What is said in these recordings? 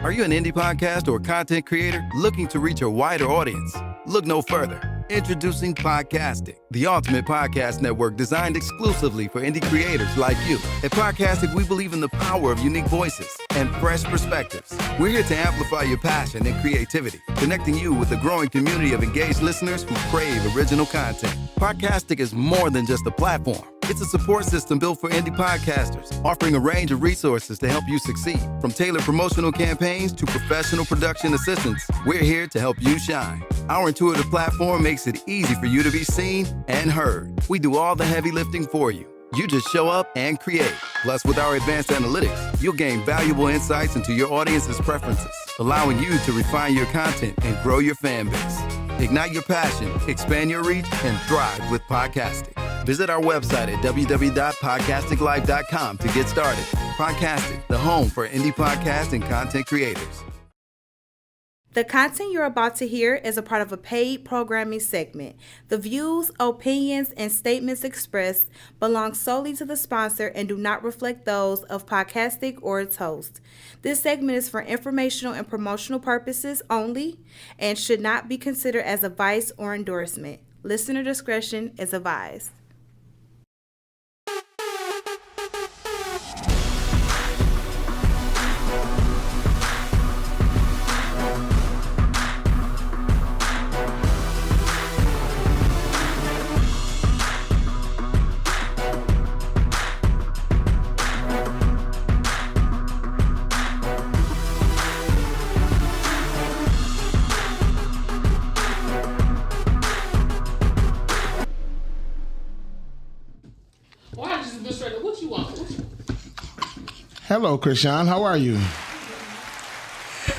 Are you an indie podcast or content creator looking to reach a wider audience? Look no further. Introducing Podcastic, the ultimate podcast network designed exclusively for indie creators like you. At Podcastic, we believe in the power of unique voices and fresh perspectives. We're here to amplify your passion and creativity, connecting you with a growing community of engaged listeners who crave original content. Podcastic is more than just a platform. It's a support system built for indie podcasters, offering a range of resources to help you succeed. From tailored promotional campaigns to professional production assistance, we're here to help you shine. Our intuitive platform makes it easy for you to be seen and heard. We do all the heavy lifting for you. You just show up and create. Plus, with our advanced analytics, you'll gain valuable insights into your audience's preferences, allowing you to refine your content and grow your fan base. Ignite your passion, expand your reach, and thrive with podcasting. Visit our website at www.podcasticlife.com to get started. Podcastic, the home for indie podcast and content creators. The content you're about to hear is a part of a paid programming segment. The views, opinions, and statements expressed belong solely to the sponsor and do not reflect those of Podcastic or its host. This segment is for informational and promotional purposes only and should not be considered as advice or endorsement. Listener discretion is advised. Hello, Krishan. How are you?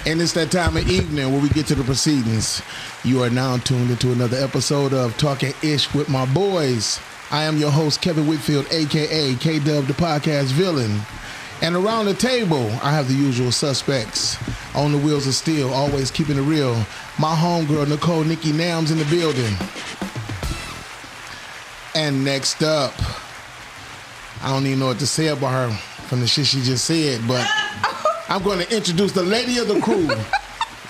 And it's that time of evening where we get to the proceedings. You are now tuned into another episode of Talking Ish with my boys. I am your host, Kevin Whitfield, a.k.a. K-Dub, the podcast villain. And around the table, I have the usual suspects. On the wheels of steel, always keeping it real. My homegirl, Nicole Nikki Nams, in the building. And next up, I don't even know what to say about her from the shit she just said, but I'm going to introduce the lady of the crew,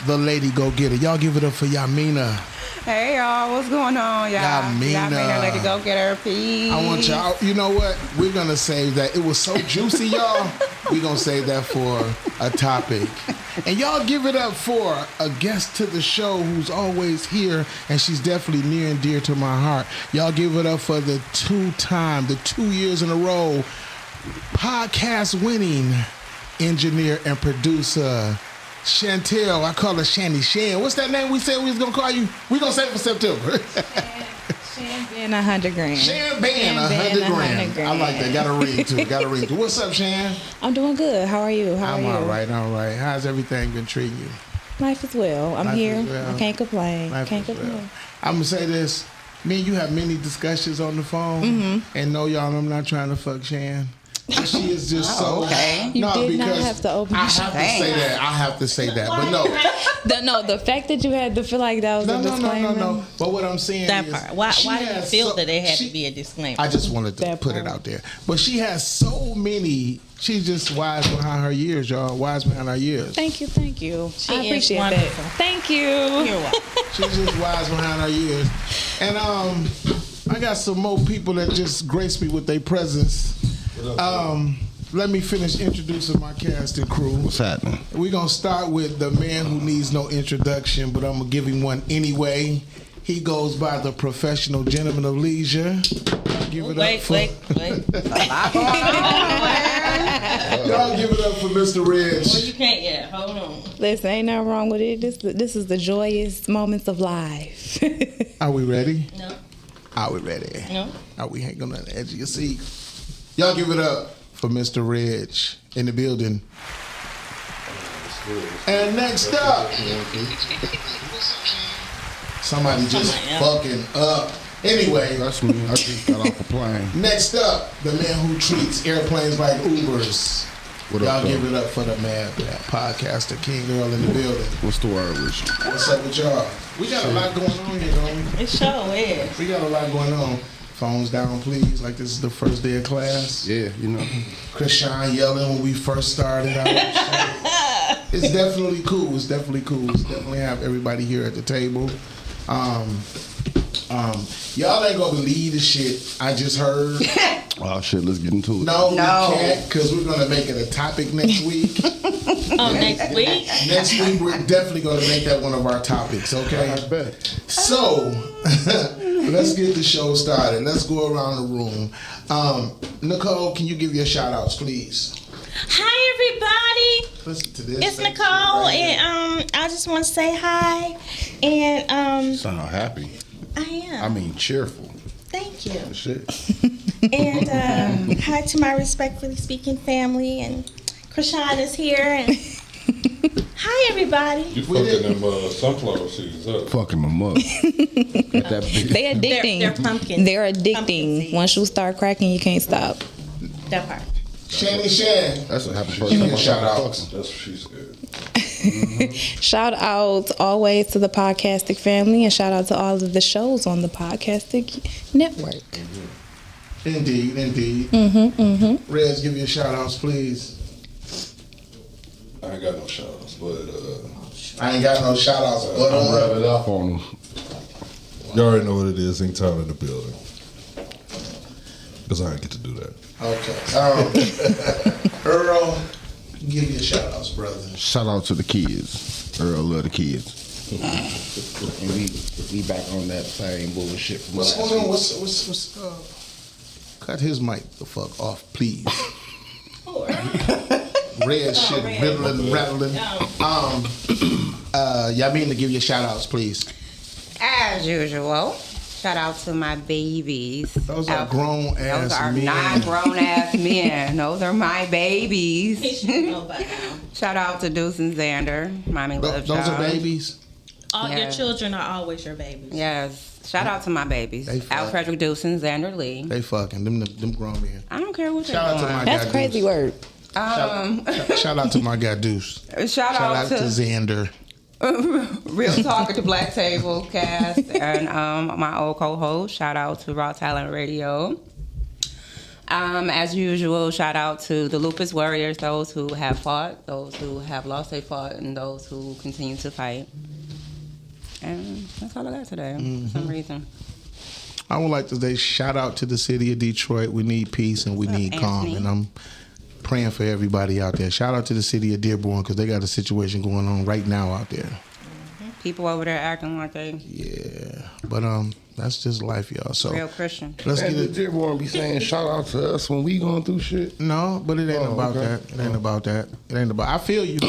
the lady go-getter. Y'all give it up for Yamina. Hey, y'all. What's going on, y'all? Yamina, lady go-getter, peace. I want y'all, you know what? We're going to save that. It was so juicy, y'all. We're going to save that for a topic. And y'all give it up for a guest to the show who's always here, and she's definitely near and dear to my heart. Y'all give it up for the 2 years in a row, podcast-winning engineer and producer, Chantel. I call her Shandy Shan. What's that name we said we was going to call you? We're going to say it for September. Shan being 100 grand. Shan being 100 grand. I like that. Got a ring too. What's up, Shan? I'm doing good. How are you? I'm all right. How's everything been treating you? Life is well. I'm here. I can't complain. I'm going to say this. Me and you have many discussions on the phone. And no, y'all, I'm not trying to fuck Shan. She is just okay. You did not have to open your I have to say that. But no. The fact that you had to feel like that was a disclaimer. No. But what I'm saying that is... part. Why do you feel that it had to be a disclaimer? I just wanted to put it out there. But she has so many... She's just wise behind her years, y'all. Wise behind her years. Thank you. She I appreciate is that. Thank you. You're welcome. She's just wise behind her years. And I got some more people that just grace me with their presence. Let me finish introducing my cast and crew. What's happening? We're going to start with the man who needs no introduction, but I'm going to give him one anyway. He goes by the professional gentleman of leisure. Give it up for... Wait. Y'all give it up for Mr. Reg. Well, you can't yet. Hold on. Listen, ain't nothing wrong with it. This is the joyous moments of life. Are we ready? No. Are we ready? No. Are we hanging on the edge of your seat? Y'all give it up for Mr. Reg in the building. And next up, somebody just fucking up. Anyway, that's me. I just got off a plane. Next up, the man who treats airplanes like Ubers. Y'all give it up for the man, podcaster King Earl in the building. What's the word with you? What's up with y'all? We got a lot going on here, don't we? It sure is. We got a lot going on. Phones down, please. Like this is the first day of class. Yeah, you know. Krishan yelling when we first started out. It's definitely cool. It's definitely have everybody here at the table. Y'all ain't gonna believe the shit I just heard. Oh shit, let's get into it. No, we can't, because we're gonna make it a topic next week. Next week? Next week, we're definitely gonna make that one of our topics, okay? I bet. So, let's get the show started. Let's go around the room. Nicole, can you give your shout outs, please? Hi, everybody. Listen to this. It's Nicole, and I just want to say hi. And Sound happy. I am. I mean, cheerful. Thank you. Shit. And hi to my respectfully speaking family, and Krishan is here. And hi, everybody. You fucking them sunflower seeds up. Fucking them up. Got that big. They addicting. They're pumpkin. They're Pumpkin addicting. seeds. Once you start cracking, you can't stop. That part. Shan. That's what happened. Give me a shout out. That's what she said. Shout out always to the Podcastic family, and shout out to all of the shows on the Podcastic network. Indeed. Rez, give your shout outs, please. I ain't got no shout outs, but I ain't got no shout outs, I'm but wrapping it up on them. You already know what it is. Inktown in the building. Because I didn't get to do that. okay. Earl, give your shout outs, brother. Shout out to the kids. Earl love the kids. And we back on that same bullshit from What's last going on? week. What's cut his mic the fuck off, please. Red shit, riddling, rattling. Y'all mean to give your shout outs, please. As usual, shout out to my babies. Those are grown ass Those are men. not grown ass men. Those are my babies. He should know by now. Shout out to Deuce and Xander. Mommy loves Those y'all. are babies. All your Yeah. children are always your babies. Yes. Shout out to my babies. They fuck. Al Frederick Deuce and Xander Lee. They fucking them grown men. I don't care what they're Shout out to doing. my That's guy crazy Deuce. word. Shout out to my guy Deuce. Shout Shout out out to to Xander. Real Talk at the Black Table cast and my old co-host. Shout out to Raw Talent Radio. As usual, shout out to the Lupus Warriors, those who have fought, those who have lost their fight, and those who continue to fight. And that's all I got today for some reason. I would like to say shout out to the city of Detroit. We need peace and we What's up, need calm. Anthony? And I'm praying for everybody out there. Shout out to the city of Dearborn because they got a situation going on right now out there. People over there acting like they Yeah. But that's just life, y'all. So real Christian. let's get And the it. Dearborn be saying shout out to us when we going through shit. No, but it ain't Oh, about okay. that. It ain't about that. It ain't about. I feel you.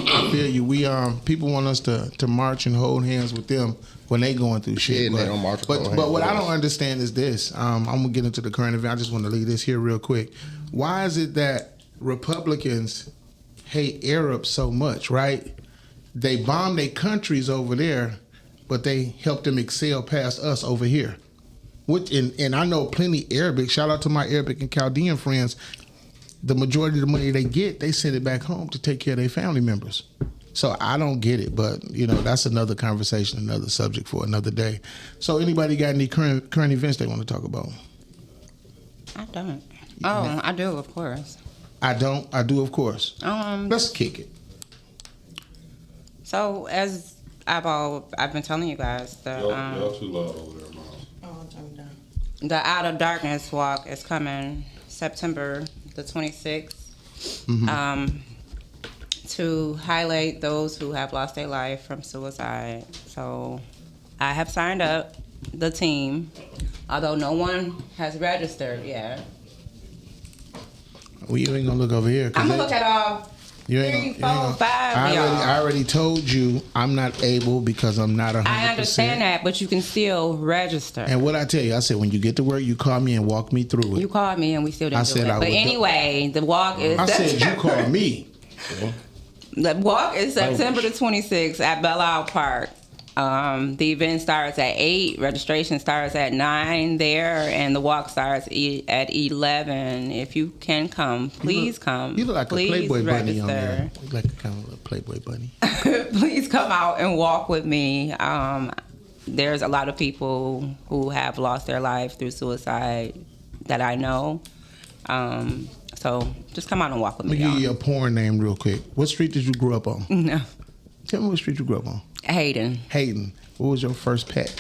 We people want us to march and hold hands with them when they going through shit. Yeah, and they don't march and hold but hands what with I don't us. understand is this. I'm gonna get into the current event. I just want to leave this here real quick. Why is it that Republicans hate Arabs so much? Right? They bomb their countries over there, but they help them excel past us over here. And I know plenty Arabic. Shout out to my Arabic and Chaldean friends. The majority of the money they get, they send it back home to take care of their family members. So I don't get it, but that's another conversation, another subject for another day. So anybody got any current events they want to talk about? I don't. Oh, I do, of course. I don't. I do, of course. Let's kick it. So as I've been telling you guys, Y'all too loud over there, Mom. Oh, I'm done. the Out of Darkness walk is coming September the 26th. To highlight those who have lost their life from suicide. So I have signed up the team, although no one has registered yet. Well, you ain't gonna look over here. 'cause I'm gonna they- look at all you 3, ain't 4, gonna- 5 I y'all. already told you I'm not able because I'm not 100%. I understand that, but you can still register. And what I tell you, I said when you get to work, you call me and walk me through it. You called me and we still didn't I do said it. I But would do- anyway, the walk is I said you called me. The walk is September the 26th at Belle Isle Park. The event starts at 8. Registration starts at 9 there, and the walk starts at 11. If you can come, please come. You look like please a Playboy bunny on register. there. You look like a kind of a Playboy bunny. Please come out and walk with me. There's a lot of people who have lost their life through suicide that I know. So So just come out and walk with Let me. me give you y'all. a porn name real quick. What street did you grow up on? No. Tell me what street you grew up on. Hayden. Hayden. What was your first pet?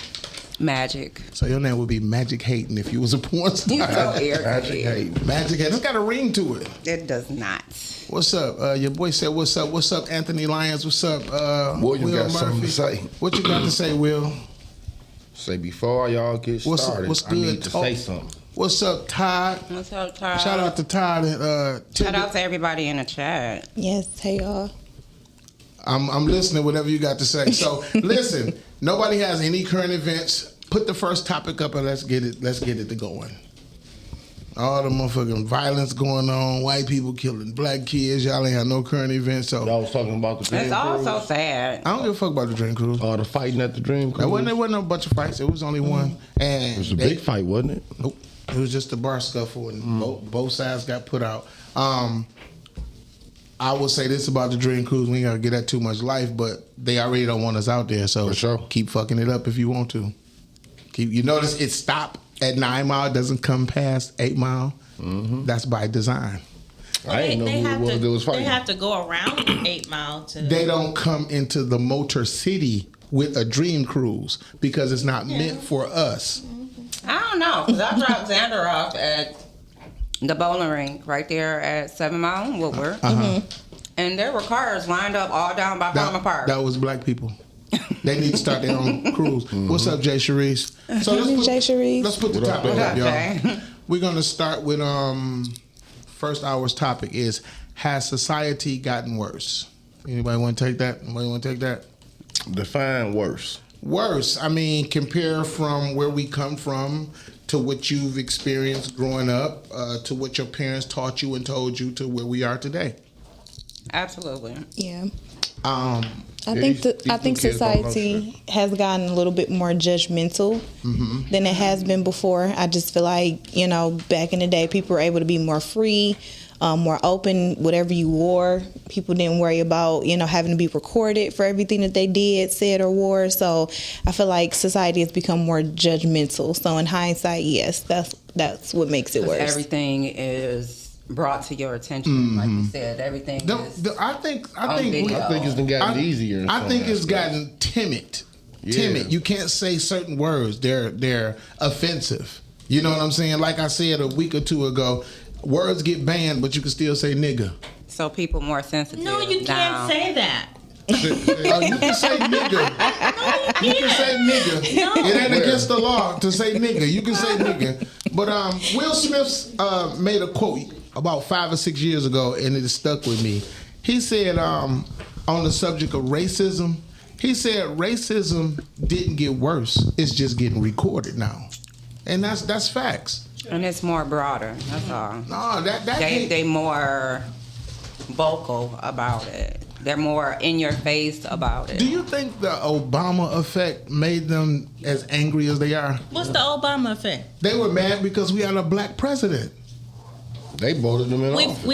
Magic. So your name would be Magic Hayden if you was a porn star. You so Magic arrogant. Hayden. Magic Hayden. It's got a ring to it. It does not. What's up? Your boy said, what's up? What's up, Anthony Lyons? What's up, William Will got something to say. What you got to say, Will? Say before y'all get started, what's I good? need to say something. What's up, Todd? What's up, Todd? Shout out to Todd and Shout out to everybody in the chat. Yes, hey y'all. I'm listening. Whatever you got to say. So listen. Nobody has any current events. Put the first topic up and let's get it to going. All the motherfucking violence going on, white people killing black kids. Y'all ain't have no current events. So Y'all was talking about the Dream It's all so Cruise. sad. I don't give a fuck about the Dream Cruise. The fighting at the Dream Cruise. There wasn't a bunch of fights. It was only one. And It was a big fight, wasn't it? Nope. It was just a bar scuffle, and both sides got put out. I will say this about the Dream Cruise: we ain't gotta get that too much life, but they already don't want us out there. So For sure. keep fucking it up if you want to. You notice it stopped at 9 Mile, doesn't come past 8 Mile. Mm-hmm. That's by design. I didn't know who it was that was They fighting. have to go around 8 Mile to. They don't come into the Motor City with a Dream Cruise because it's not meant for us. I don't know, because I dropped Xander off at the bowling rink right there at 7 Mile and Woodward. And there were cars lined up all down by Palmer Park. That was black people. They need to start their own cruise. What's up, Jay Charisse? So Jay Charisse. let's put the What up, topic what up, up, y'all. Jay? We're gonna start with first hour's topic is, has society gotten worse? Anybody want to take that? Define worse. Worse. I mean, compare from where we come from to what you've experienced growing up, to what your parents taught you and told you, to where we are today. Absolutely. Yeah. Um, I these think new kids don't know society has gotten a little bit more judgmental than it has been before. I just feel like, back in the day, people were able to be more free, more open. Whatever you wore, people didn't worry about, having to be recorded for everything that they did, said, or wore. So I feel like society has become more judgmental. So in hindsight, yes, that's what makes it 'Cause worse. everything is brought to your attention. Like you said, everything is I think video. I think it's gotten easier. in I some think it's aspects. gotten timid. Yeah. Timid. You can't say certain words. They're offensive. You know what I'm saying? Like I said a week or two ago, words get banned, but you can still say nigga. so people more sensitive. No, you now. can't say that. You can say nigga. You can say nigga. It ain't against the law to say nigga. You can say nigga. But Will Smith made a quote about 5 or 6 years ago, and it stuck with me. He said on the subject of racism, he said racism didn't get worse. It's just getting recorded now, and that's facts. And it's more broader. That's all. No, that They more vocal about it. They're more in your face about it. Do you think the Obama effect made them as angry as they are? What's the Obama effect? They were mad because we had a black president. They voted them in office.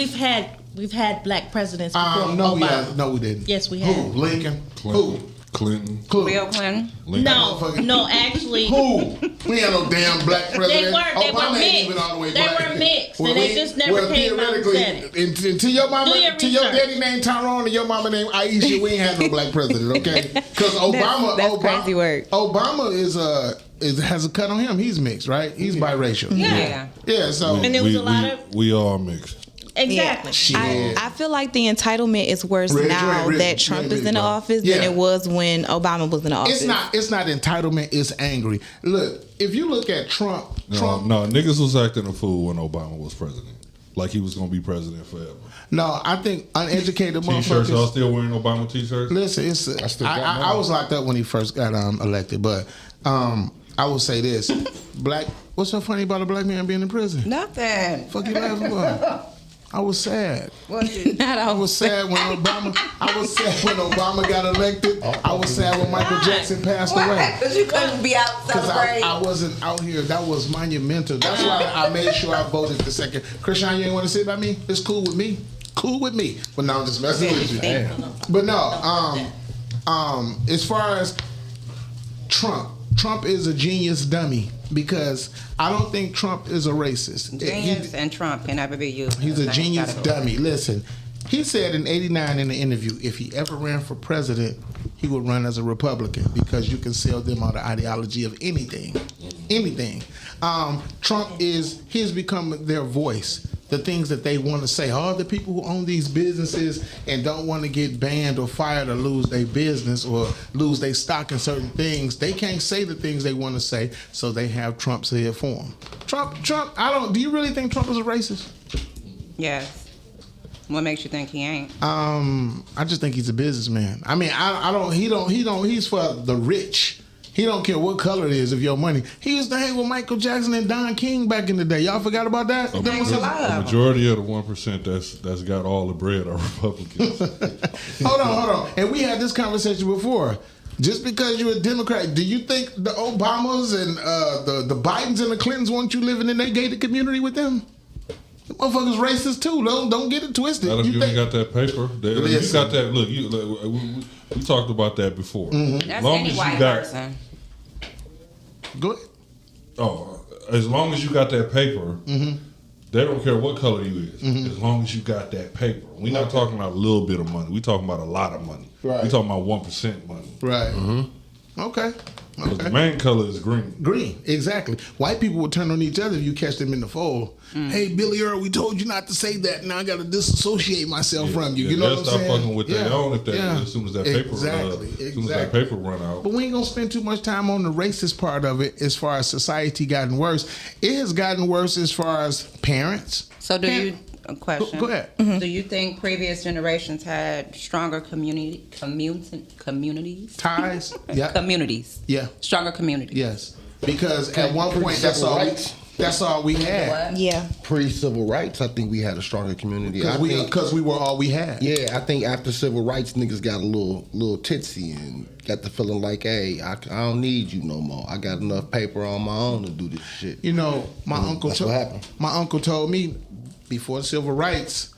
We've had black presidents before Obama. No, we didn't. Yes, we Who? have. Lincoln. Clinton. Who? Bill Clinton? No, actually, Who? We had no damn black president. They weren't. They Obama were ain't mixed. even all the way They black. were mixed, and they just never came out and said it. Until your mama, Do your till your research. daddy named Tyrone and your mama named Aisha, we ain't had no black president, okay? Because Obama, That's crazy work. Obama has a cut on him. He's mixed, right? He's biracial. Yeah. Yeah. So And there was a lot of We all mixed. exactly. I feel like the entitlement is worse Red, now red, that Trump red, is in bro. office Yeah. than it was when Obama was in office. it's not entitlement. It's angry. Look, if you look at Trump, No, niggas was acting a fool when Obama was president. Like he was gonna be president forever. No, I think uneducated T-shirts, y'all motherfuckers. still wearing Obama T-shirts? Listen, I was locked up when he first got elected, but I will say this: black. What's so funny about a black man being in prison? Nothing. Fuck you laughing for? I was sad. Not I was sad when Obama. I was sad when Obama got elected. I was sad when Michael Jackson passed away. Because you couldn't be out Because celebrating. I wasn't out here. That was monumental. That's why I made sure I voted the second. Christian, you ain't want to sit by me? It's cool with me. Cool with me. But now I'm just messing with you. But no, as far as Trump Trump is a genius dummy because I don't think Trump is a racist. Genius and Trump can never be used. He's a genius dummy. Listen, he said in '89 in the interview, if he ever ran for president, he would run as a Republican because you can sell them on the ideology of anything. Anything. Trump he's become their voice. The things that they want to say. All the people who own these businesses and don't want to get banned or fired or lose their business or lose their stock in certain things, they can't say the things they want to say, so they have Trump say it for them. Trump, do you really think Trump is a racist? Yes. What makes you think he ain't? I just think he's a businessman. I mean, he's for the rich. He don't care what color it is of your money. He used to hang with Michael Jackson and Don King back in the day. Y'all forgot about that? The majority of the 1% that's got all the bread are Republicans. Hold on. And we had this conversation before. Just because you're a Democrat, do you think the Obamas and the Bidens and the Clintons want you living in their gated community with them? The motherfuckers racist too. Don't get it twisted. Not if you ain't got that paper. You got that. Look, we talked about that before. Mm-hmm. That's any white person. Go ahead. Oh, as long as you got that paper, they don't care what color you is. As long as you got that paper. We're not talking about a little bit of money. We're talking about a lot of money. Right. We're talking about 1% money. Right. Okay. The main color is green. Green, exactly. White people would turn on each other if you catch them in the fold. Hey, Billy Earl, we told you not to say that. Now I got to disassociate myself from you. You know what I'm saying? Stop fucking with their own as soon as that paper as soon as that paper run out. But we ain't gonna spend too much time on the racist part of it. As far as society gotten worse, it has gotten worse as far as parents. So a question. Go ahead. Do you think previous generations had stronger communities? Ties? Yeah. Communities. Yeah. Stronger communities. Yes. Because at one point that's all we had. Yeah. Pre-civil rights, I think we had a stronger community. Because we were all we had. Yeah, I think after civil rights, niggas got a little titsy and got the feeling like, hey, I don't need you no more. I got enough paper on my own to do this shit. You know, my uncle told me before the civil rights,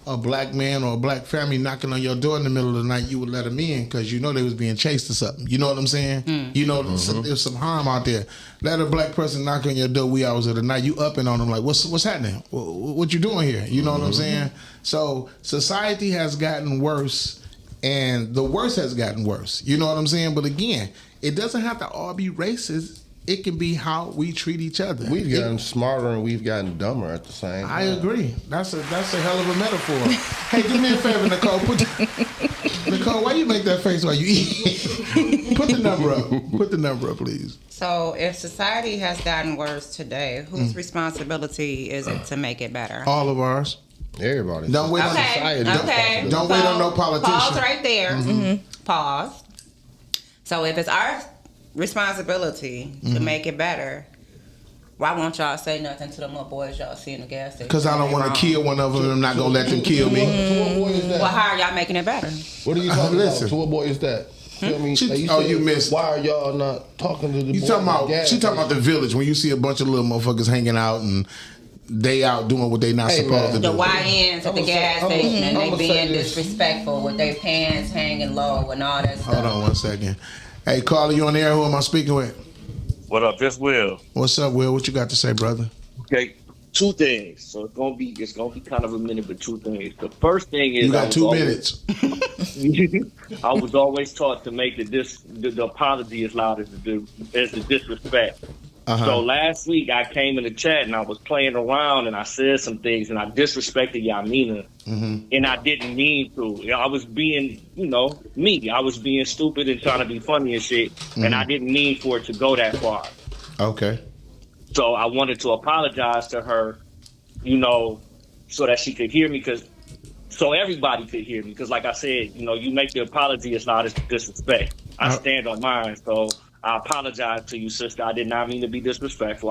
a black man or a black family knocking on your door in the middle of the night, you would let them in because you know they was being chased or something. You know what I'm saying? You know, there's some harm out there. Let a black person knock on your door wee hours of the night, you upping on them like, what's happening? What you doing here? You know what I'm saying? So society has gotten worse, and the worst has gotten worse. You know what I'm saying? But again, it doesn't have to all be racist. It can be how we treat each other. We've gotten smarter and we've gotten dumber at the same time. I agree. That's a hell of a metaphor. Hey, do me a favor, Nicole. Nicole, why you make that face while you eat? Put the number up. Put the number up, please. So if society has gotten worse today, whose responsibility is it to make it better? All of ours. Everybody. Don't wait on society. Okay. Don't wait on no politician. Pause right there. Pause. So if it's our responsibility to make it better, why won't y'all say nothing to them little boys y'all see in the gas station? Because I don't want to kill one of them and I'm not going to let them kill me. To what boy is that? Well, how are y'all making it better? What are you talking about? To what boy is that? I mean, you missed. Why are y'all not talking to the boy? She talking about the village when you see a bunch of little motherfuckers hanging out and they out doing what they not supposed to do. The YNs at the gas station and they being disrespectful with their pants hanging low and all that stuff. Hold on 1 second. Hey, caller, you on the air? Who am I speaking with? What up? This Will. What's up, Will? What you got to say, brother? Okay, two things. So it's gonna be kind of a minute, but two things. The first thing is you got 2 minutes. I was always taught to make the apology as loud as the disrespect. So last week I came in the chat and I was playing around and I said some things and I disrespected Yamina and I didn't mean to. I was being, me. I was being stupid and trying to be funny and shit, and I didn't mean for it to go that far. Okay. So I wanted to apologize to her, so that she could hear me, so everybody could hear me. Because like I said, you make the apology as loud as disrespect. I stand on mine, so I apologize to you, sister. I did not mean to be disrespectful.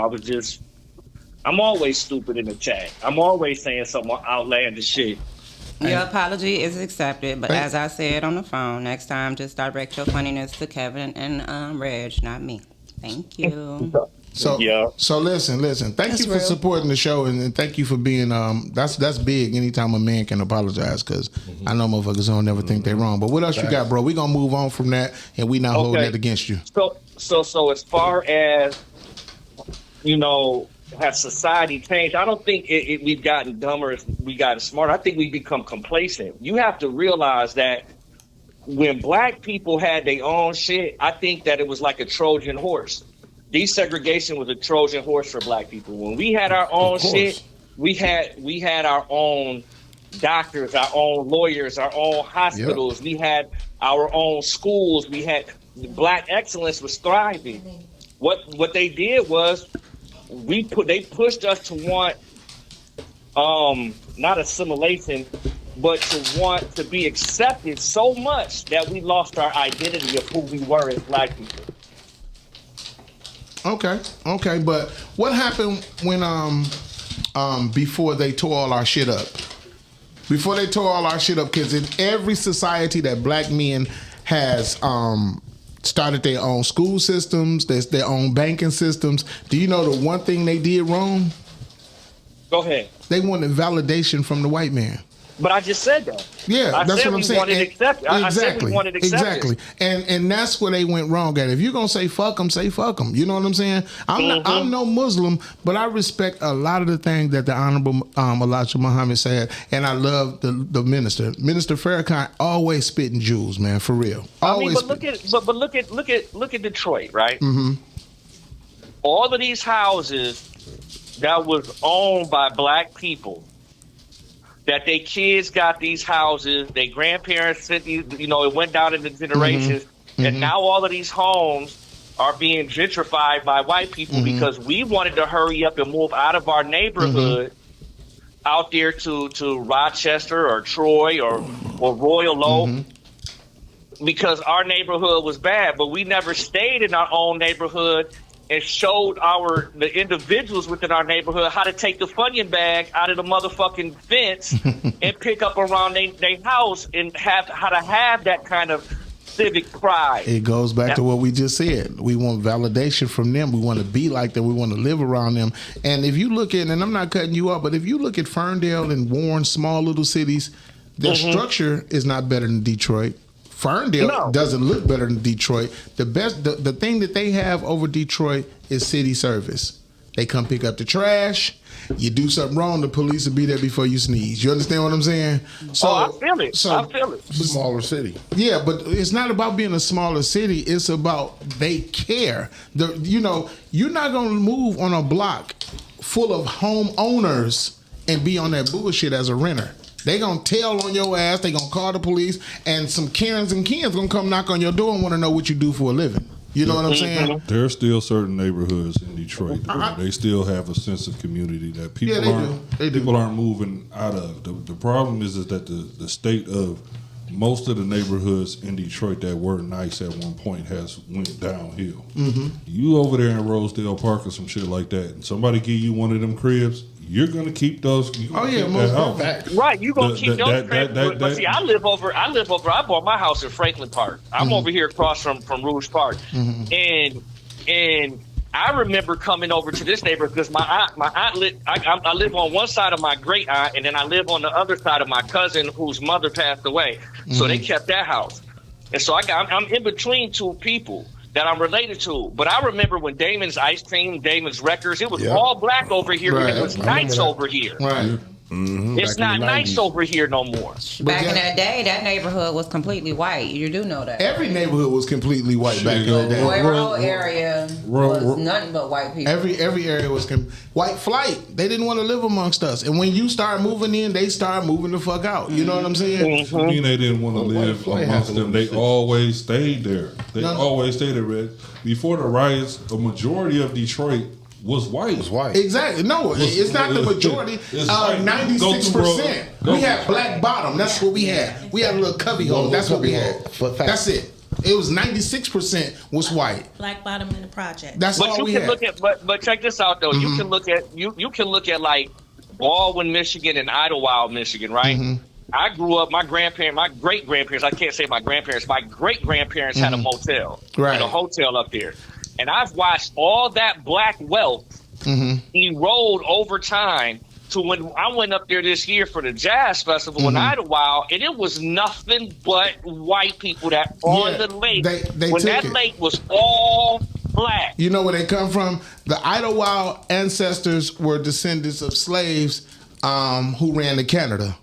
I'm always stupid in the chat. I'm always saying some outlandish shit. Your apology is accepted, but as I said on the phone, next time just direct your funniness to Kevin and Reg, not me. Thank you. So listen. Thank you for supporting the show, and thank you for being that's big. Anytime a man can apologize, because I know motherfuckers don't never think they're wrong. But what else you got, bro? We gonna move on from that, and we not holding that against you. So as far as has society changed? I don't think we've gotten dumber. We gotten smarter. I think we've become complacent. You have to realize that when black people had their own shit, I think that it was like a Trojan horse. Desegregation was a Trojan horse for black people. When we had our own shit, we had our own doctors, our own lawyers, our own hospitals. Yep. We had our own schools. We had black excellence was thriving. What they did was they pushed us to want not assimilation, but to want to be accepted so much that we lost our identity of who we were as black people. Okay, but what happened when before they tore all our shit up? Before they tore all our shit up, because in every society that black men has started their own school systems, their own banking systems. Do you know the one thing they did wrong? Go ahead. They wanted validation from the white man. But I just said that. Yeah, that's what I'm saying. Exactly. I said we wanted acceptance. Exactly. And that's where they went wrong at. If you're going to say fuck them, say fuck them. You know what I'm saying? I'm no Muslim, but I respect a lot of the things that the Honorable Elijah Muhammad said, and I love the minister. Minister Farrakhan always spitting jewels, man, for real. Always. Look at Detroit, right? Mm-hmm. All of these houses that was owned by black people, that their kids got these houses, their grandparents sent these, it went down in the generations, and now all of these homes are being gentrified by white people because we wanted to hurry up and move out of our neighborhood out there to Rochester or Troy or Royal Oak because our neighborhood was bad, but we never stayed in our own neighborhood and showed the individuals within our neighborhood how to take the Funyun bag out of the motherfucking fence and pick up around their house and how to have that kind of civic pride. It goes back to what we just said. We want validation from them. We want to be like them. We want to live around them. And if you look at, and I'm not cutting you off, but if you look at Ferndale and Warren, small little cities, their structure is not better than Detroit. Ferndale doesn't look better than Detroit. The thing that they have over Detroit is city service. They come pick up the trash. You do something wrong, the police will be there before you sneeze. You understand what I'm saying? So, I feel it. Smaller city. Yeah, but it's not about being a smaller city. It's about they care. You're not going to move on a block full of homeowners and be on that bullshit as a renter. They gonna tell on your ass. They gonna call the police, and some Karens and Kens gonna come knock on your door and want to know what you do for a living. You know what I'm saying? There are still certain neighborhoods in Detroit where they still have a sense of community that people aren't moving out of. The problem is that the state of most of the neighborhoods in Detroit that were nice at one point has went downhill. You over there in Rosedale Park or some shit like that, and somebody give you one of them cribs, you're gonna keep those. Right, you're gonna keep those cribs. But see, I bought my house in Franklin Park. I'm over here across from Rouge Park, and I remember coming over to this neighborhood because my aunt I live on one side of my great aunt, and then I live on the other side of my cousin whose mother passed away. So they kept that house, and so I'm in between two people that I'm related to. But I remember when Damon's Ice Cream, Damon's Records, it was all black over here, and it was nice over here. Right. It's not nice over here no more. Back in that day, that neighborhood was completely white. You do know that. Every neighborhood was completely white back in the day. Roy Road area was nothing but white people. Every area was white flight. They didn't want to live amongst us. And when you start moving in, they start moving the fuck out. You know what I'm saying? I mean, they didn't want to live amongst them. They always stayed there. Always stayed there, Red. Before the riots, a majority of Detroit was white. Exactly. No, it's not the majority. 96%. We had black bottom. That's what we had. We had a little cubby hole. That's what we had. That's it. It was 96% was white. Black bottom in the project. That's all we had. But check this out though. You can look at like Baldwin, Michigan, and Idlewild, Michigan, right? I grew up. My great grandparents. I can't say my grandparents. My great grandparents had a motel, and a hotel up there. And I've watched all that black wealth erode over time to when I went up there this year for the Jazz Festival in Idlewild, and it was nothing but white people that on the lake. They when that lake was all black. You know where they come from? The Idlewild ancestors were descendants of slaves who ran to Canada.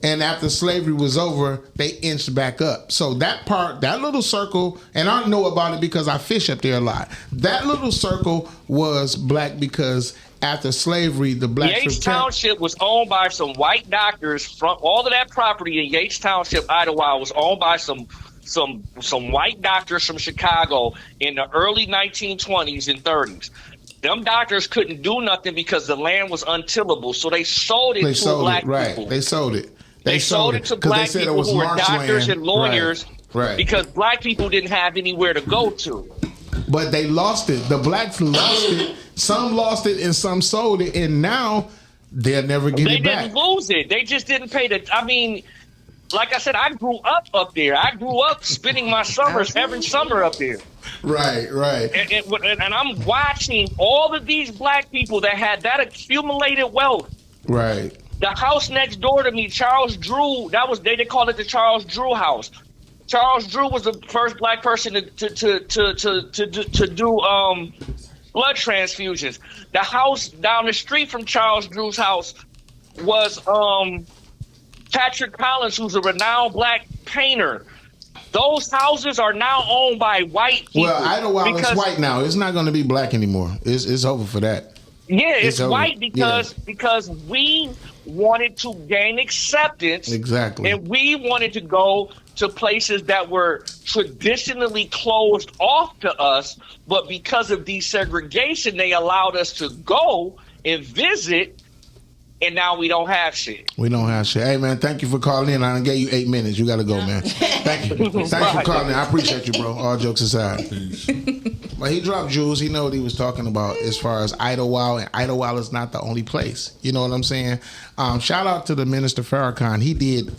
And after slavery was over, they inched back up. So that part, that little circle, and I know about it because I fish up there a lot. That little circle was black because after slavery, the blacks... Yates Township was owned by some white doctors. From all of that property in Yates Township, Idlewild, was owned by some white doctors from Chicago in the early 1920s and 30s. Them doctors couldn't do nothing because the land was untillable, so they sold it to black people. They sold it. They sold it to black people who were doctors and lawyers because black people didn't have anywhere to go to. But they lost it. The blacks lost it. Some lost it and some sold it, and now they'll never get it back. They didn't lose it. They just didn't pay the... I mean, like I said, I grew up there. I grew up spending my summers every summer up there. Right. And I'm watching all of these black people that had that accumulated wealth. Right. The house next door to me, Charles Drew, they call it the Charles Drew house. Charles Drew was the first black person to do blood transfusions. The house down the street from Charles Drew's house was Patrick Collins, who's a renowned black painter. Those houses are now owned by white people. Well, Idlewild is white now. It's not going to be black anymore. It's over for that. Yeah, it's white because we wanted to gain acceptance. Exactly. And we wanted to go to places that were traditionally closed off to us, but because of desegregation, they allowed us to go and visit, and now we don't have shit. We don't have shit. Hey, man, thank you for calling in. I gave you 8 minutes. You got to go, man. Thank you. Thanks for calling in. I appreciate you, bro. All jokes aside. But he dropped jewels. He know what he was talking about as far as Idlewild, and Idlewild is not the only place. You know what I'm saying? Shout out to the Minister Farrakhan. He did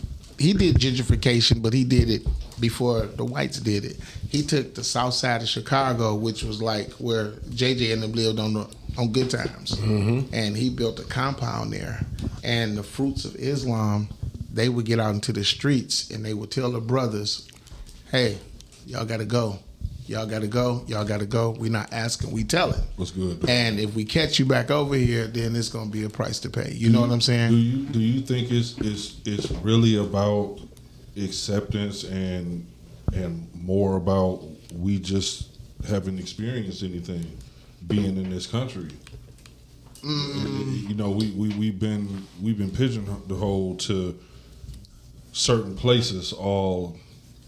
gentrification, but he did it before the whites did it. He took the south side of Chicago, which was like where JJ and them lived on Good Times. And he built a compound there. And the Fruits of Islam, they would get out into the streets and they would tell the brothers, hey, y'all got to go. Y'all got to go. Y'all got to go. We're not asking. We telling. What's good? And if we catch you back over here, then it's going to be a price to pay. You know what I'm saying? Do you think it's really about acceptance and more about we just haven't experienced anything being in this country? You know, we've been pigeonholed to certain places all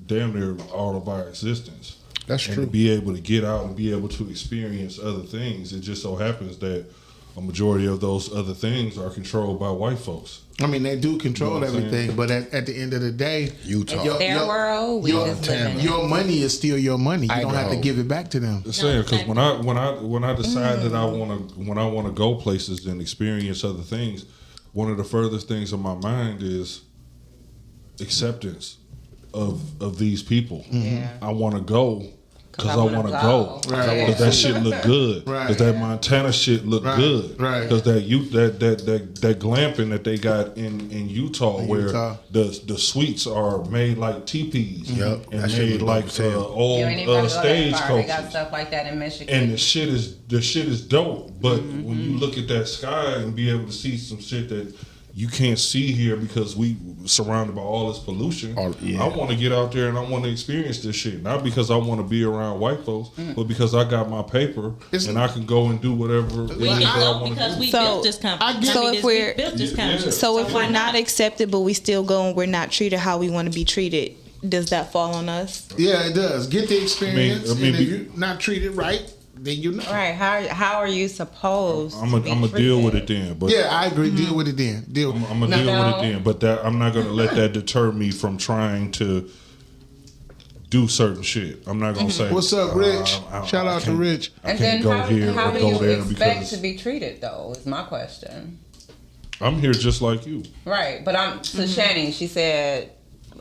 damn near all of our existence. That's true. And to be able to get out and be able to experience other things, it just so happens that a majority of those other things are controlled by white folks. I mean, they do control everything, but at the end of the day, Utah, it's their world. We just live in it. Your money is still your money. You don't have to give it back to them. The same, because when I decide that I want to go places and experience other things, one of the furthest things in my mind is acceptance of these people. I want to go. Because I want to go. Because that shit look good. Because that Montana shit look good. Because that glamping that they got in Utah, where the suites are made like teepees and made like old stagecoaches. They got stuff like that in Michigan. And the shit is dope. But when you look at that sky and be able to see some shit that you can't see here because we surrounded by all this pollution. I want to get out there and I want to experience this shit. Not because I want to be around white folks, but because I got my paper and I can go and do whatever it is that I want to do. Because we built this company. So if we're not accepted, but we still go and we're not treated how we want to be treated, does that fall on us? Yeah, it does. Get the experience. I mean, and if you're not treated right, then you know. Right. How are you supposed I'm gonna deal with it then. But yeah, I agree. Deal with it then. I'm gonna deal with it then. But I'm not gonna let that deter me from trying to do certain shit. I'm not gonna say, "What's up, Rich?" Shout out to Rich. And then how do you expect to be treated, though? Is my question. I'm here just like you. Right, but to Shani, she said,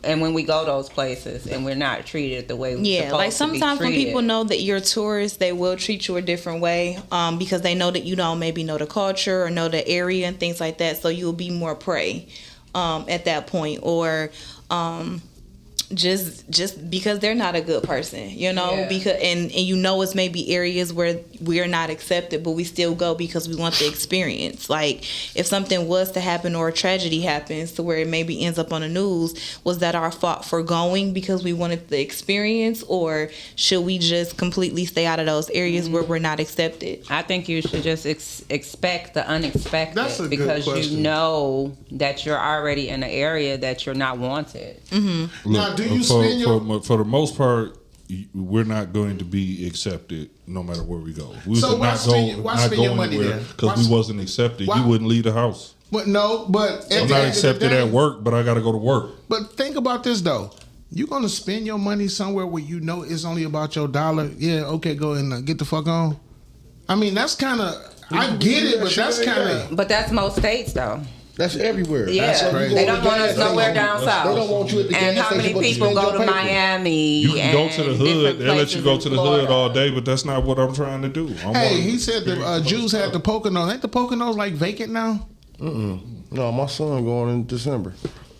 and when we go those places and we're not treated the way we're Yeah, supposed like to sometimes be when treated. people know that you're a tourist, they will treat you a different way because they know that you don't maybe know the culture or know the area and things like that. So you'll be more prey at that point, or just because they're not a good person, you know, Yeah. because and you know it's maybe areas where we're not accepted, but we still go because we want the experience. Like if something was to happen or a tragedy happens to where it maybe ends up on the news, was that our fault for going because we wanted the experience, or should we just completely stay out of those areas where we're not accepted? I think you should just expect the unexpected. That's a good because question. you know that you're already in an area that you're not wanted. Now, do you spend your... for the most part, we're not going to be accepted no matter where we go. We So would why not spend- go, why not spend go your money anywhere there? because we wasn't accepted. why- You wouldn't leave the house. But no, but I'm not accepted at work, but I got to go to work. But think about this though. You're gonna spend your money somewhere where you know it's only about your dollar. Yeah, okay, go and get the fuck on. I mean, that's kind of... I get it, but that's kind of... But that's most states, though. That's everywhere. Yeah, That's crazy. they don't want us nowhere down south. They don't want you at the And gas how many station, but you people spend go your to paper. Miami? You can go and to the different hood. They'll let places you go in to the Florida. hood all day, but that's not what I'm trying to do. Hey, he said the Jews had the Poconos. Ain't the Poconos like vacant now? No, my son going in December.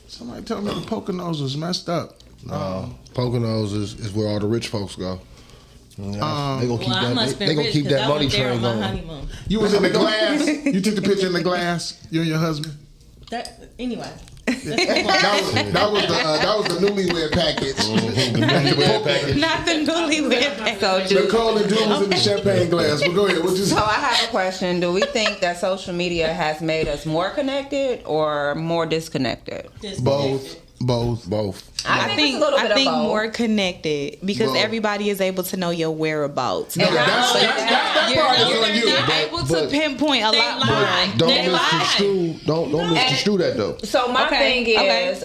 Somebody told me the Poconos was messed up. Poconos is where all the rich folks go. Yeah, they gonna keep Well, I must that. have They been gonna rich keep 'cause that I money was there train on my going. honeymoon. You was in the glass. You took the picture in the glass. You and your husband. Anyway. That was the newlywed package. Newlywed package. Not the newlywed. So, Nicole and June was in the champagne glass. But go ahead. What you so say? I have a question. Do we think that social media has made us more connected or more disconnected? Both. I think it's a little bit I think of both. more connected because Both. everybody is able to know your whereabouts. And not only That You're, part is on you. you're able to pinpoint a lot more. Don't They misconstrue. Don't misconstrue that though. So my Okay, thing okay. is,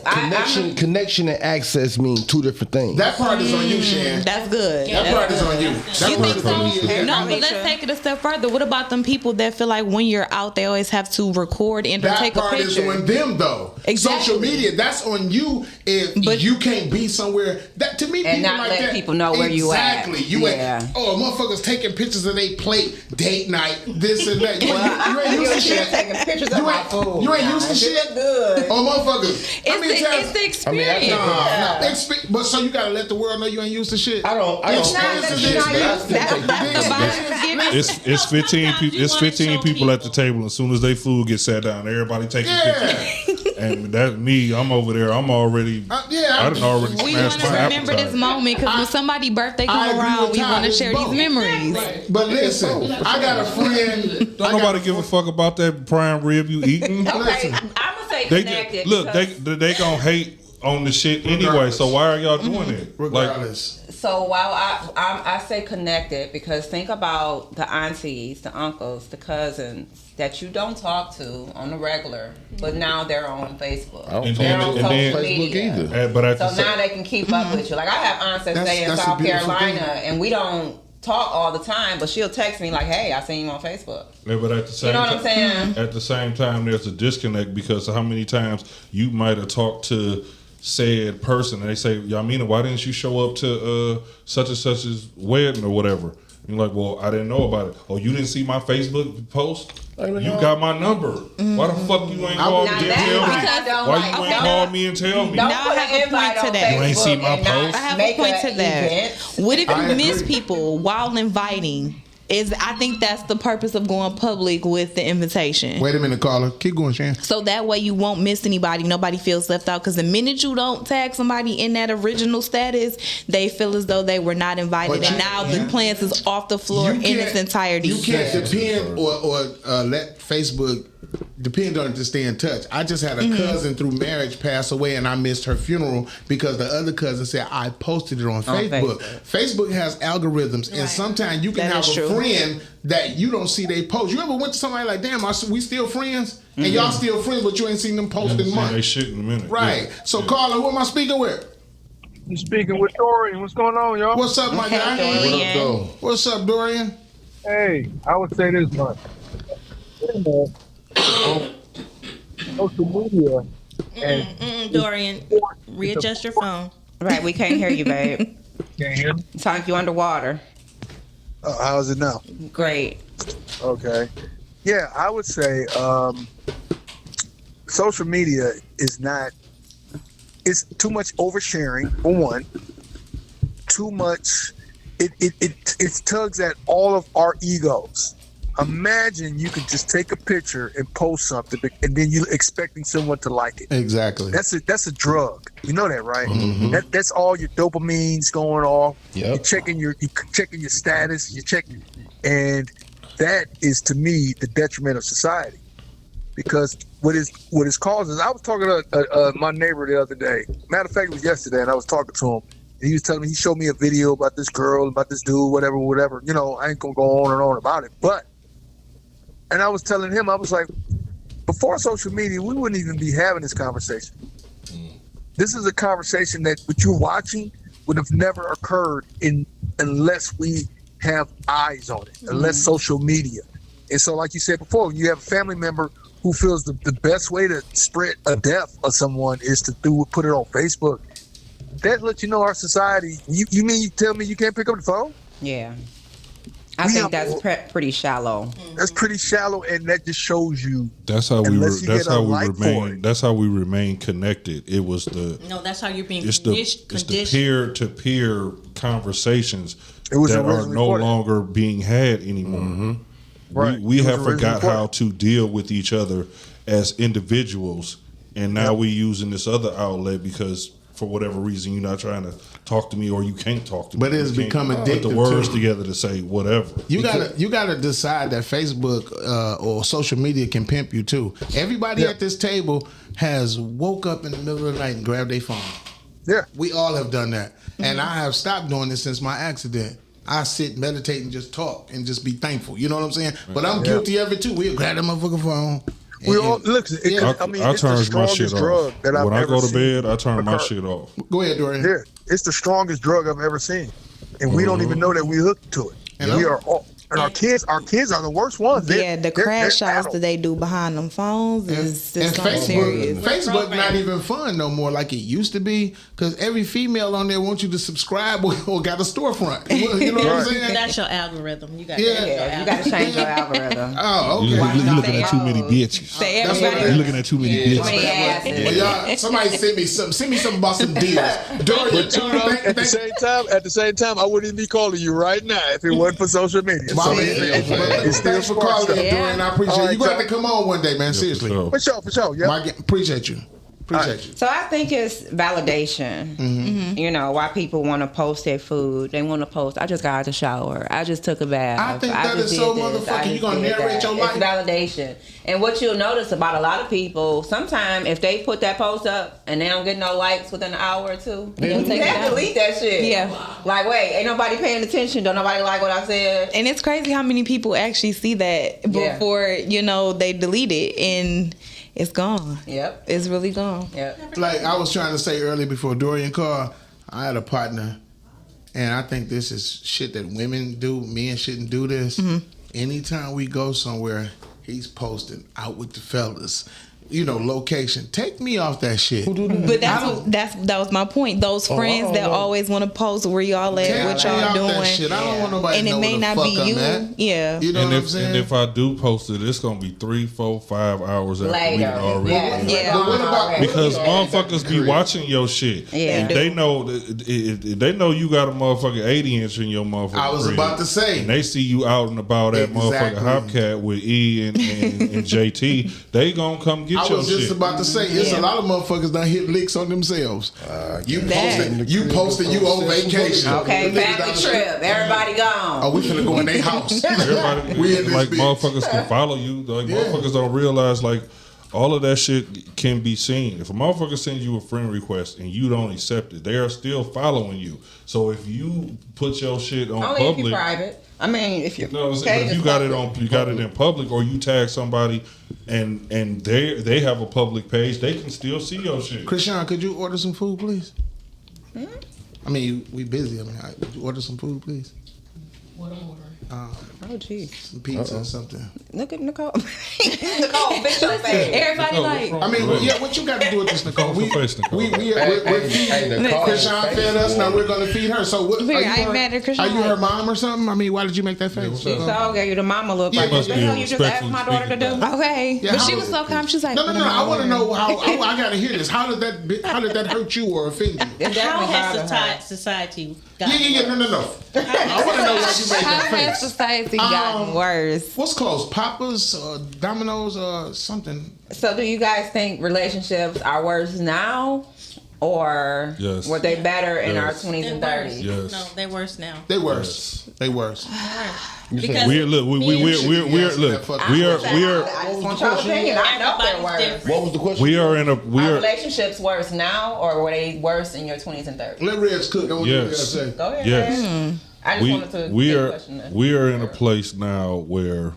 Connection and access mean two different things. That part is on you, Shan. That's good. That part is on you. You That think part is on so? you. No, but let's take it a step further. What about them people that feel like when you're out, they always have to record and That take a part is picture? on them, though. Exactly. Social media, that's on you. If you can't be somewhere, that to me, And people not like let that, people know where you at. Exactly. You Yeah. ain't. Oh, motherfuckers taking pictures of they plate, date night, this and that. You ain't you're used to shit. taking pictures of You my ain't- food. you ain't used to It shit? look good. Oh, motherfuckers. It's the experience. But so you gotta let the world know you ain't used to shit. I don't It's say not- shit, it's but I not- still take the That's picture. the vibe it's giving. It's 15 sometimes people. you It's wanna 15 show people at the people. table. As soon as they food gets sat down, everybody taking Yeah. pictures. And that me, I'm over there. I'm already. Yeah, I done already We smashed want to my remember appetite. this moment because when somebody's birthday I come agree around, with we Todd. want to It's share both. these memories. But listen, I got a friend. Don't nobody give a fuck about that prime rib you eating. Okay, Listen. I'm gonna say They connected. look. because- They gonna hate on the shit anyway. Regardless. So why are y'all doing it? Regardless. So while I say connected, because think about the aunties, the uncles, the cousins that you don't talk to on the regular, but now they're on Facebook. I don't And talk then- to and them on then- Facebook either. But at So the now they can keep up with you. Like I have aunts that stay in That's a South beautiful Carolina, thing. and we don't talk all the time, but she'll text me like, "Hey, I seen you on Facebook." Yeah, but at the same You know what I'm saying? At the same time, there's a disconnect because how many times you might have talked to said person and they say, Yamina, why didn't you show up to such and such's wedding or whatever? And you're like, well, I didn't know about it. Oh, you didn't see my Facebook post? You got my number. Why the fuck you ain't called me Now and that's tell what me? I don't Why like. you ain't Okay. called me and tell me? Don't Now put I have an a invite point to on that. You ain't seen Facebook my and not post? I have a make point a to that. event. What if I you miss agree. people while inviting? I think that's the purpose of going public with the invitation. Wait a minute, caller. Keep going, Shan. So that way you won't miss anybody. Nobody feels left out. Because the minute you don't tag somebody in that original status, they feel as though they were not invited. But And now the plans is off the floor You in its can't- entirety. You can't depend or let Facebook depend on it to stay in touch. I just had a cousin through marriage pass away, and I missed her funeral because the other cousin said I posted it on Facebook. Facebook has algorithms, and sometimes you can That have is a true. friend that you don't see they post. You ever went to somebody like, damn, we still friends? And y'all still friends, but you ain't seen them post in They months. shit in a minute. Right. Yeah. So, Carla, who am I speaking with? You speaking with Dorian. What's going on, y'all? What's up, my guy? What up, though? What's up, Dorian? Hey, I would say this much. Social media Dorian, readjust your phone. Right, we can't hear you, babe. Can't hear me? It's like you underwater. How's it now? Great. Okay. Yeah, I would say social media is not. It's too much oversharing. For one, too much. It tugs at all of our egos. Imagine you could just take a picture and post something, and then you're expecting someone to like it. Exactly. That's a drug. You know that, right? Mm-hmm. That's all your dopamines going off. Yep. You're checking your status. You're checking, and that is to me the detriment of society, because what is causing. I was talking to my neighbor the other day. Matter of fact, it was yesterday, and I was talking to him. And he was telling me, he showed me a video about this girl, about this dude, whatever. You know, I ain't gonna go on and on about it, but. And I was telling him, I was like, before social media, we wouldn't even be having this conversation. This is a conversation that what you're watching would have never occurred unless we have eyes on it, unless social media. And so, like you said before, when you have a family member who feels the best way to spread a death of someone is to put it on Facebook, that lets you know our society. You mean you tell me you can't pick up the phone? Yeah. I think that's pretty shallow. That's pretty shallow, and that just shows you. That's how we. That's how we remain connected. It was the. No, that's how you're being conditioned. It's the peer-to-peer conversations that are no longer being had anymore. Mm-hmm. Right. We have forgot how to deal with each other as individuals, and now we're using this other outlet because for whatever reason you're not trying to talk to me or you can't talk to me. But it's become addictive. Put the words together to say whatever. You gotta decide that Facebook or social media can pimp you too. Everybody at this table has woke up in the middle of the night and grabbed their phone. Yeah. We all have done that. And I have stopped doing this since my accident. I sit, meditate, and just talk and just be thankful. You know what I'm saying? But I'm guilty of it too. We'll grab that motherfucking phone. We all look. I turn my shit off. When I go to bed, I turn my shit off. Go ahead, Dorian. Yeah, it's the strongest drug I've ever seen, and we don't even know that we hooked to it. And we are all. And our kids are the worst ones. The crash outs that they do behind them phones is something serious. Facebook not even fun no more like it used to be because every female on there wants you to subscribe or got a storefront. You know what I'm saying? That's your algorithm. You got you got to change your algorithm. Oh, okay. You're looking at too many bitches. You're looking at too many bitches. Well, y'all, somebody send me something about some deals. Dorian, at the same time, I wouldn't even be calling you right now if it wasn't for social media. It's still for calling, Dorian. I appreciate you. You got to come on one day, man. Seriously, for sure. Yeah, appreciate you. So I think it's validation. Mm-hmm. You know, why people want to post their food. They want to post, I just got out of the shower. I just took a bath. I think that is so motherfucking, you going to narrate your life. It's validation. And what you'll notice about a lot of people, sometimes if they put that post up and they don't get no likes within an hour or two, they delete that shit. Yeah. Like, wait, ain't nobody paying attention. Don't nobody like what I said. And it's crazy how many people actually see that before, they delete it. And it's gone. Yep. It's really gone. Yep. Like I was trying to say earlier before Dorian called, I had a partner, and I think this is shit that women do. Men shouldn't do this. Mm-hmm. Anytime we go somewhere, he's posting out with the fellas. Location. Take me off that shit. But that was my point. Those friends that always want to post where y'all at, what y'all doing. That shit. I don't want nobody and to know it may not be you. Yeah. You know what I'm saying? And if I do post it, it's gonna be 3, 4, 5 hours after we already. Yeah. But what about because motherfuckers be watching your shit. Yeah. And they know you got a motherfucking 80-inch in your motherfucking. I was about to say. And they see you out and about at motherfucking Hopcat with E and JT. They gonna come get. I was just about to say, it's a lot of motherfuckers that hit licks on themselves. You posted you on vacation. Okay, family trip. Everybody gone. Oh, we finna go in their house. Everybody, we in this like bitch. Motherfuckers can follow you. Like motherfuckers don't realize like all of that shit can be seen. If a motherfucker sends you a friend request and you don't accept it, they are still following you. So if you put your shit on only public, if you're private. I mean, if you're if you got it in public, or you tag somebody and they have a public page, they can still see your shit. Krishan, could you order some food, please? I mean, we busy. Would you order some food, please? Oh, geez. Some pizza or something. Look at Nicole. Nicole, fix your face. Everybody like. I mean, yeah, what you got to do with this, Nicole? We're feeding. Nicole. Krishan fed us, now we're going to feed her. So, what, are you her mom or something? I mean, why did you make that face? She so gave you the mama look like, what the hell you just asked my daughter to do? Okay. Yeah, but she was so calm. She was like, no. I want to know how, I got to hear this. How did that hurt you or offend you? How has society gotten No. I want to know why you made that face. How has society gotten worse? What's close? Papa's, Domino's, something. So do you guys think relationships are worse now? Or were they better in our 20s and 30s? Yes. No, they're worse now. They worse. They worse. Because we are. I just want your opinion. I know they're worse. What was the question? Are relationships worse now, or were they worse in your 20s and 30s? Let Reds cook. Yes. Go ahead. Yes. I just wanted to. We are in a place now where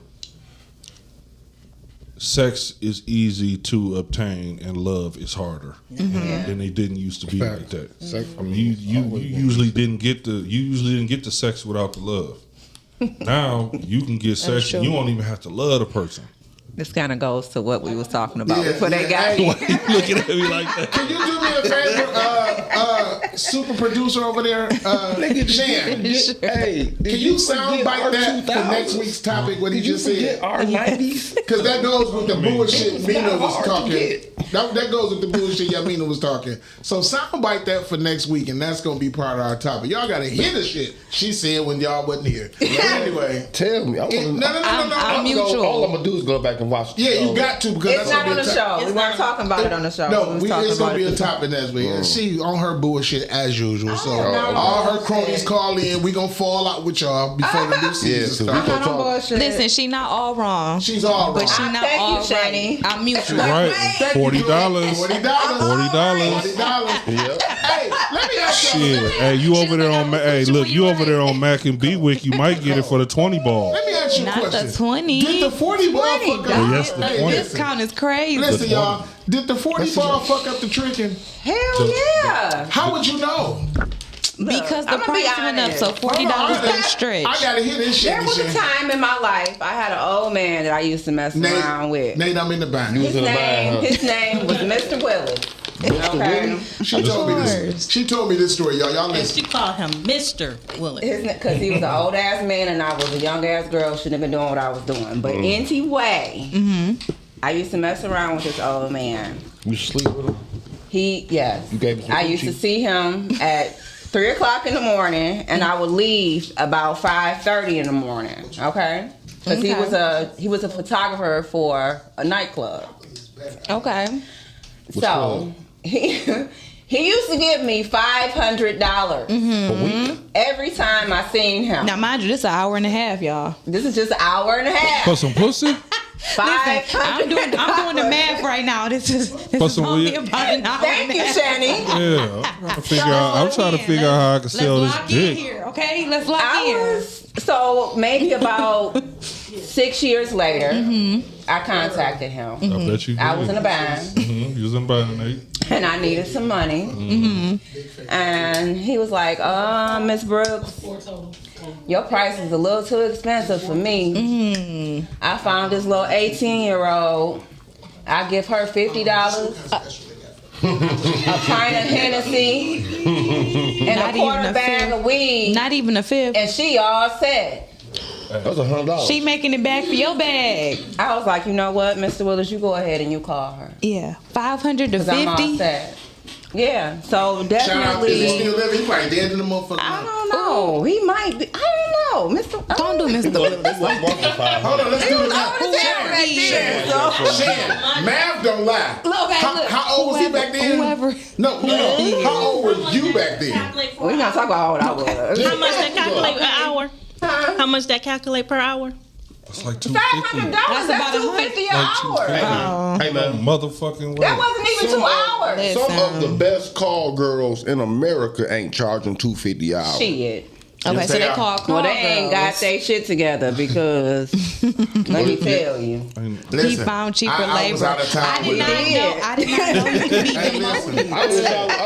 sex is easy to obtain and love is harder, and they didn't used to be like that. Sex, I mean, you usually didn't get the sex without the love. Now you can get sex, and you don't even have to love the person. This kind of goes to what we was talking about before they got Why you looking at me like that? Can you do me a favor, super producer over there, Shan? Hey, can you soundbite that for next week's topic? What he just said? Because that goes with the bullshit Mina was talking. That goes with the bullshit Yamina was talking. So soundbite that for next week, and that's gonna be part of our topic. Y'all gotta hear the shit she said when y'all wasn't here. But anyway, tell me. No. I'm mutual. All I'm gonna do is go back and watch. Yeah, you got to because it's not on the show. We weren't talking about it on the show. No, it's gonna be a topic next week. She on her bullshit as usual. So all her cronies call in. We gonna fall out with y'all before the new season starts. Listen, she not all wrong. She's all wrong, but she not all right. I'm mutual. Right, $40. $40. Yep. Hey, let me ask you. Shit, hey, you over there on? Hey, look, you over there on Mac and B Wick. You might get it for the 20 ball. Let me ask you a question. Not the 20. Did the 40 ball fuck up? Yes, the 20. This count is crazy. Listen, y'all. Did the 40 ball fuck up the tricking? Hell yeah. How would you know? Because the price went up, so $40 didn't stretch. I gotta hear this shit. There was a time in my life I had an old man that I used to mess around with. Nate, I'm in the bind. His name was Mr. Willis. Okay. She told me this story, y'all. Y'all listen. She called him Mr. Willis. Because he was an old ass man and I was a young ass girl. Shouldn't have been doing what I was doing. But anyway, I used to mess around with this old man. You sleep with him? Yes. You gave him some I used to see him at 3 o'clock in the morning, and I would leave about 5:30 in the morning. Okay, because he was a photographer for a nightclub. Okay. So he used to give me $500 a week every time I seen him. Now, mind you, this is an hour and a half, y'all. This is just an hour and a half. For some pussy? Listen, I'm doing the math right now. This is only about an hour. Thank you, Shani. Yeah, I'm trying to figure out how I can sell this dick. Here, okay? Let's lock in. So maybe about 6 years later, I contacted him. I bet you did. I was in a bind. You was in a bind, Nate. And I needed some money. And he was like, Miss Brooks, your price is a little too expensive for me. I found this little 18-year-old. I give her $50, a pint of Hennessy, and a quarter bag of weed. Not even a fifth. And she all set. That's $100. She making it back for your bag. I was like, you know what, Mr. Willis, you go ahead and you call her. Yeah, 500 to 50. I'm all set. Yeah, so definitely. Is he still living? He probably dead in the motherfucker. I don't know. He might be. I don't know, Mr. Don't do Mr. Willis. Hold on, let's do this. Shan, math don't lie. How old was he back then? Whoever. No. How old were you back then? We're not talking about how old I was. How much that calculate an hour? How much that calculate per hour? It's like $250. That's about $250 an hour. Hey man, motherfucking way. That wasn't even 2 hours. Some of the best call girls in America ain't charging $250 an hour. Shit. Okay, so they call Well, they ain't got their shit together because let me tell you, he found cheaper labor. I was out of time. I did not know you could be demoted.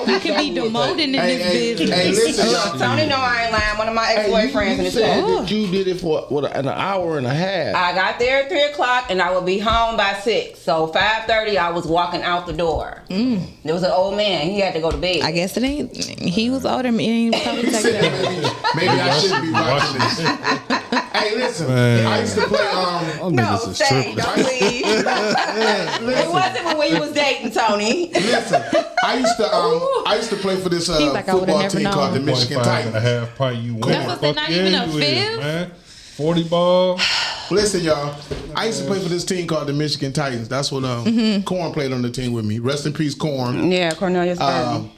You could be demoted in this business. Hey, listen, Tony know I ain't lying. One of my ex-boyfriends in the said chat. that you did it for an hour and a half. I got there at 3:00 and I would be home by 6. So 5:30, I was walking out the door. There was an old man. He had to go to bed. I guess it ain't. He was older. He was probably taking maybe I shouldn't be watching this. Hey, listen. Man. I used to play. No, stay. Don't leave. It wasn't when you was dating, Tony. Listen, I used to play for this football team called the Michigan Titans. 1.5 pint you win. That's what they're not even a fifth. Man. 40 ball. Listen, y'all. I used to play for this team called the Michigan Titans. That's what Corn played on the team with me. Rest in peace, Corn. Yeah, Cornelius Burton.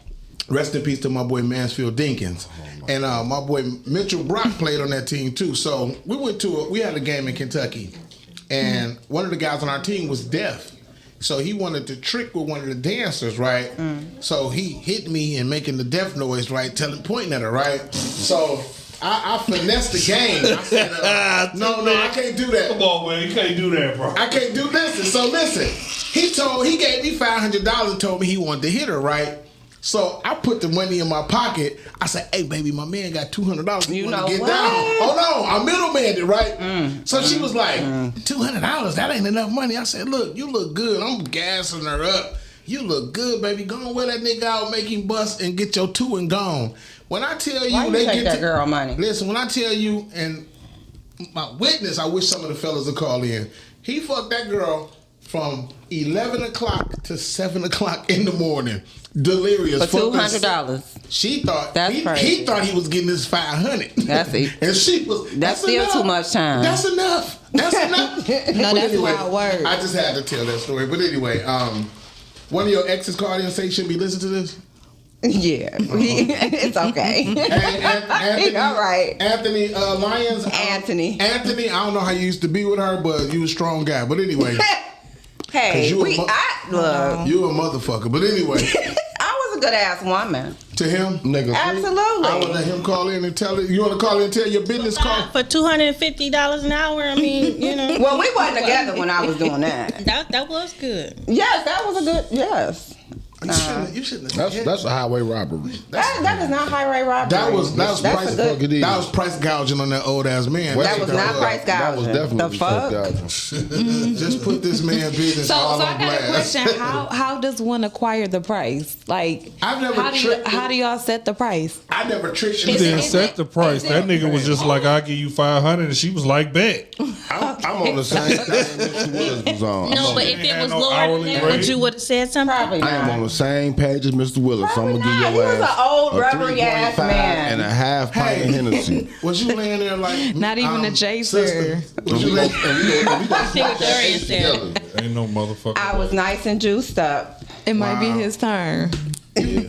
Rest in peace to my boy Mansfield Dinkins. And my boy Mitchell Brock played on that team too. So we had a game in Kentucky. And one of the guys on our team was deaf. So he wanted to trick with one of the dancers, right? So he hit me and making the deaf noise, right? Pointing at her, right? So I finessed the game. I said, no, I can't do that. Come on, man. You can't do that, bro. I can't do this. So listen, he gave me $500 and told me he wanted to hit her, right? So I put the money in my pocket. I said, hey, baby, my man got $200. You want to get down? Oh, no, I middlemaned it, right? So she was like, $200? That ain't enough money. I said, look, you look good. I'm gassing her up. You look good, baby. Go and wear that nigga out, make him bust, and get your two and gone. When I tell you, why they take get that girl money. Listen, when I tell you, and my witness, I wish some of the fellas would call in. He fucked that girl from 11 o'clock to 7 o'clock in the morning. Delirious. For $200. She thought he thought he was getting his $500. That's it. And she was. That's still enough. Too much time. That's enough. That's enough. No, that's wild word. I just had to tell that story. But anyway, one of your exes called in and say you shouldn't be listening to this. Yeah, it's okay. Anthony, all right. Anthony Lyons. Anthony, I don't know how you used to be with her, but you a strong guy. But anyway. Hey, you a motherfucker. But anyway. I was a good ass woman. To him? Nigga. Absolutely. I would let him call in and tell it. You want to call in and tell your business call? For $250 an hour, I mean, you know. Well, we wasn't together when I was doing that. That was good. Yes, that was a good, yes. You shouldn't have. That's a highway robbery. That is not highway robbery. That was price gouging on that old ass man. That was not price gouging. That was definitely price gouging. Just put this man business all on blast. So I got a question. How does one acquire the price? Like, how do y'all set the price? I never tricked you. She didn't set the price. That nigga was just like, I'll give you $500, and she was like, bet. I'm on the same thing Mr. Willis was on. No, but if it was lower than that, would you would have said something? Probably not. I am on the same page as Mr. Willis. So I'm gonna give your ass an old rubbery ass man and a half pint of Hennessy. Was you laying there like not even a chaser? Was you laying? Ain't no motherfucker. I was nice and juiced up. It might be his turn. Yeah.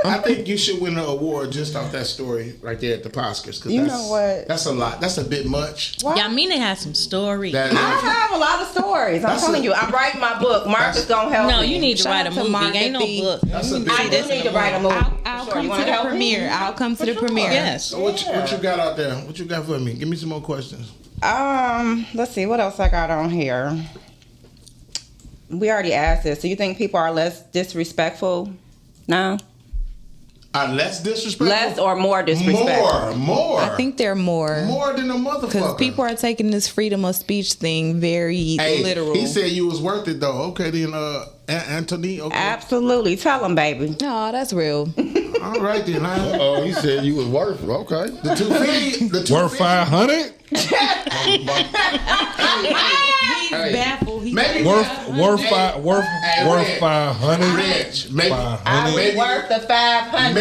I think you should win an award just off that story right there at the Oscars. You know what? That's a lot. That's a bit much. Y'all mean they have some stories. I have a lot of stories. I'm telling you. I'm writing my book. Mark is going to help me. No, you need to write a movie. Ain't no book. I do need to write a movie. I'll come to the premiere. I'll come to the premiere. Yes. So what you got out there? What you got for me? Give me some more questions. Let's see. What else I got on here? We already asked this. Do you think people are less disrespectful now? Less disrespectful? Less or more disrespectful? More. I think they're more than a motherfucker. Because people are taking this freedom of speech thing very literal. He said you was worth it though. Okay, then Anthony. Okay. Absolutely. Tell him, baby. No, that's real. All right then. Oh, he said you was worth it. Okay. The 250. Worth 500. He's baffled. Worth 500. Rich. Maybe worth the 500.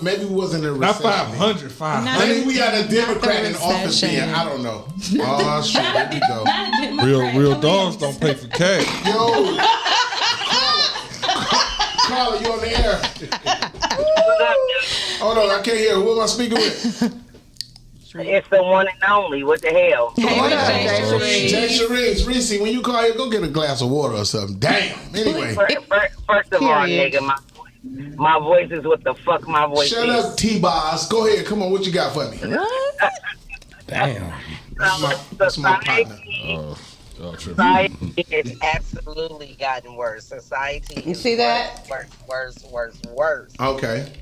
Maybe we wasn't in a not recession. 500. Maybe we had a Democrat in office then. I don't know. Oh shit, there we go. Real dogs don't pay for cash. Yo, Carla, you on the air? Hold on, I can't hear. Who am I speaking with? It's the one and only. What the hell? Jay Sharice. Reese, when you call here, go get a glass of water or something. Damn. Anyway. First of all, nigga, My voice is what the fuck my voice Shut is. up, T-Boz. Go ahead. Come on, what you got for me? Damn. That's my partner. Society has absolutely gotten worse. Society You see that? Worse. Okay.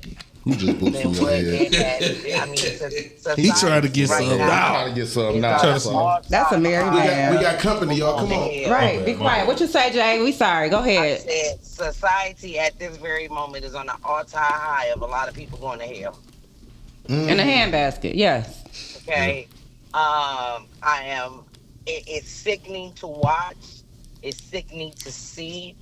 You just boosting your head. I mean, society He trying to get right something now out. Trying to get something is out. on an all-time That's a married high. man. We got company, y'all. Come on. Right, be quiet. What you say, Jay? We sorry. Go I ahead. said society at this very moment is on an all-time high of a lot of people going to hell. In a handbasket, yes. Okay, It's sickening to watch. It's sickening to see.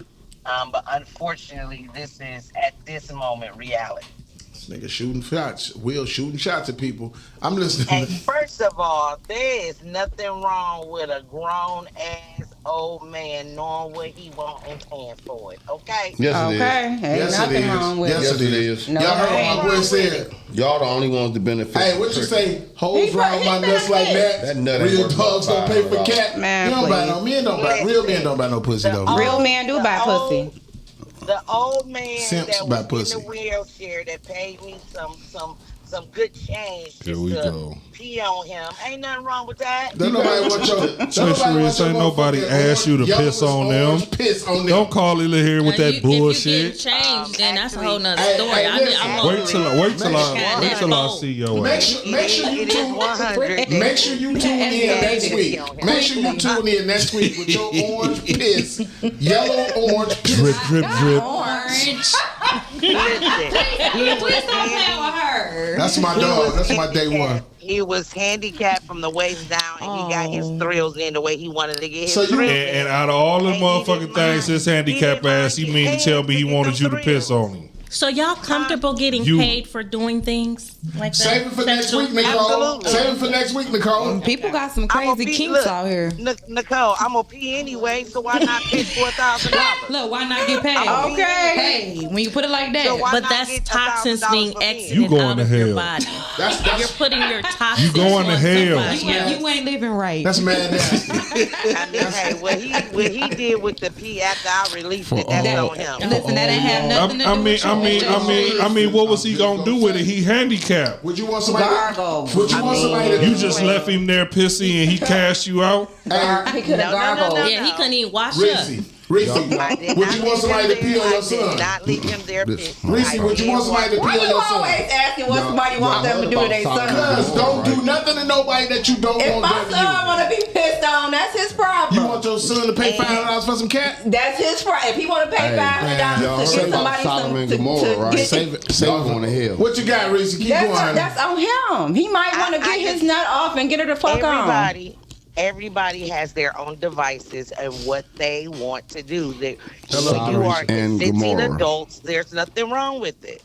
But unfortunately, this is at this moment reality. This nigga shooting shots. Will shooting shots at people. I'm listening. And first of all, there is nothing wrong with a grown ass old man knowing what he want and paying for it. Okay. Yes, it is. Okay, ain't Yes, it nothing is. wrong with Yes, it. it is. No, Y'all heard ain't what my boy said. Y'all the only ones that benefit. Hey, what you say? Hoes round my nuts like that. That nut ain't Real worth dogs don't pay for $500. cat. Man, you don't buy please. no men. Don't buy real men. Don't buy no pussy though. Real men do buy pussy. The old man Simps that buy was pussy. in the wheelchair that paid me some good change Here just we to go. pee on him. Ain't nothing wrong with that. Don't nobody want your. Treacherous, ain't nobody asked you to piss on them. Piss on them. Don't call Ella here with that If you bullshit. get changed, then that's a whole nother Hey, story. hey, I'm Wait till I see your Make ass. sure you It is 100. Make sure you tune in next week. Make sure you tune in next week with your orange piss, yellow orange piss. Drip, drip, drip. Orange. Please don't play with her. That's my dog. That's my day one. He was handicapped from the waist down, and he got his thrills in the way he wanted to get his So you- thrills And in. out of all the And he motherfucking didn't things, mind. this handicap He ass, he didn't mean to mind tell me he getting wanted you to piss thrills. on him. So y'all comfortable getting You- paid for doing things like that? Save it for next week, Nicole. Absolutely. Save it for next week, Nicole. People got some I'm a crazy pee- kinks look, out here. Nicole, I'm gonna pee anyway, so why not piss for $1,000? Look, why not get paid? I'm Okay. Hey, when you put it like that. So why But not that's get toxins $1,000 being for me? exited You going out to of your hell. body. That's You're putting your toxins You going to on hell. somebody. You ain't living right. That's mad nasty. I mean, hey, what he did with the pee after I released it, that's on him. Listen, that ain't have nothing to do with I mean, what was he gonna do with it? He handicapped. Would you want somebody? Gargle. Would you want somebody to? You just left him there pissy and he cashed you out? He could have gargled. Yeah, he couldn't even wash up. Reese, I did would not you want leave somebody him to pee there. on your I did son? not leave him there pissed. Reese, would you want somebody to pee on your son? asking what somebody wants them to do to their Cuz don't do nothing to nobody that you don't If want my done to son you. want to be pissed on, that's his problem. You want your son to pay $500 for some cat? That's his problem. If he want to pay $500 Y'all to heard get about somebody Solomon some and to Gomorrah, right? get Save it. Y'all going to hell. What you got, Reese? Keep going. that's on him. He might want to I get his just- nut off and get her the fuck on. Everybody has their own devices and what they want to do. Hello, When you are and consenting Gomorrah. adults, there's nothing wrong with it.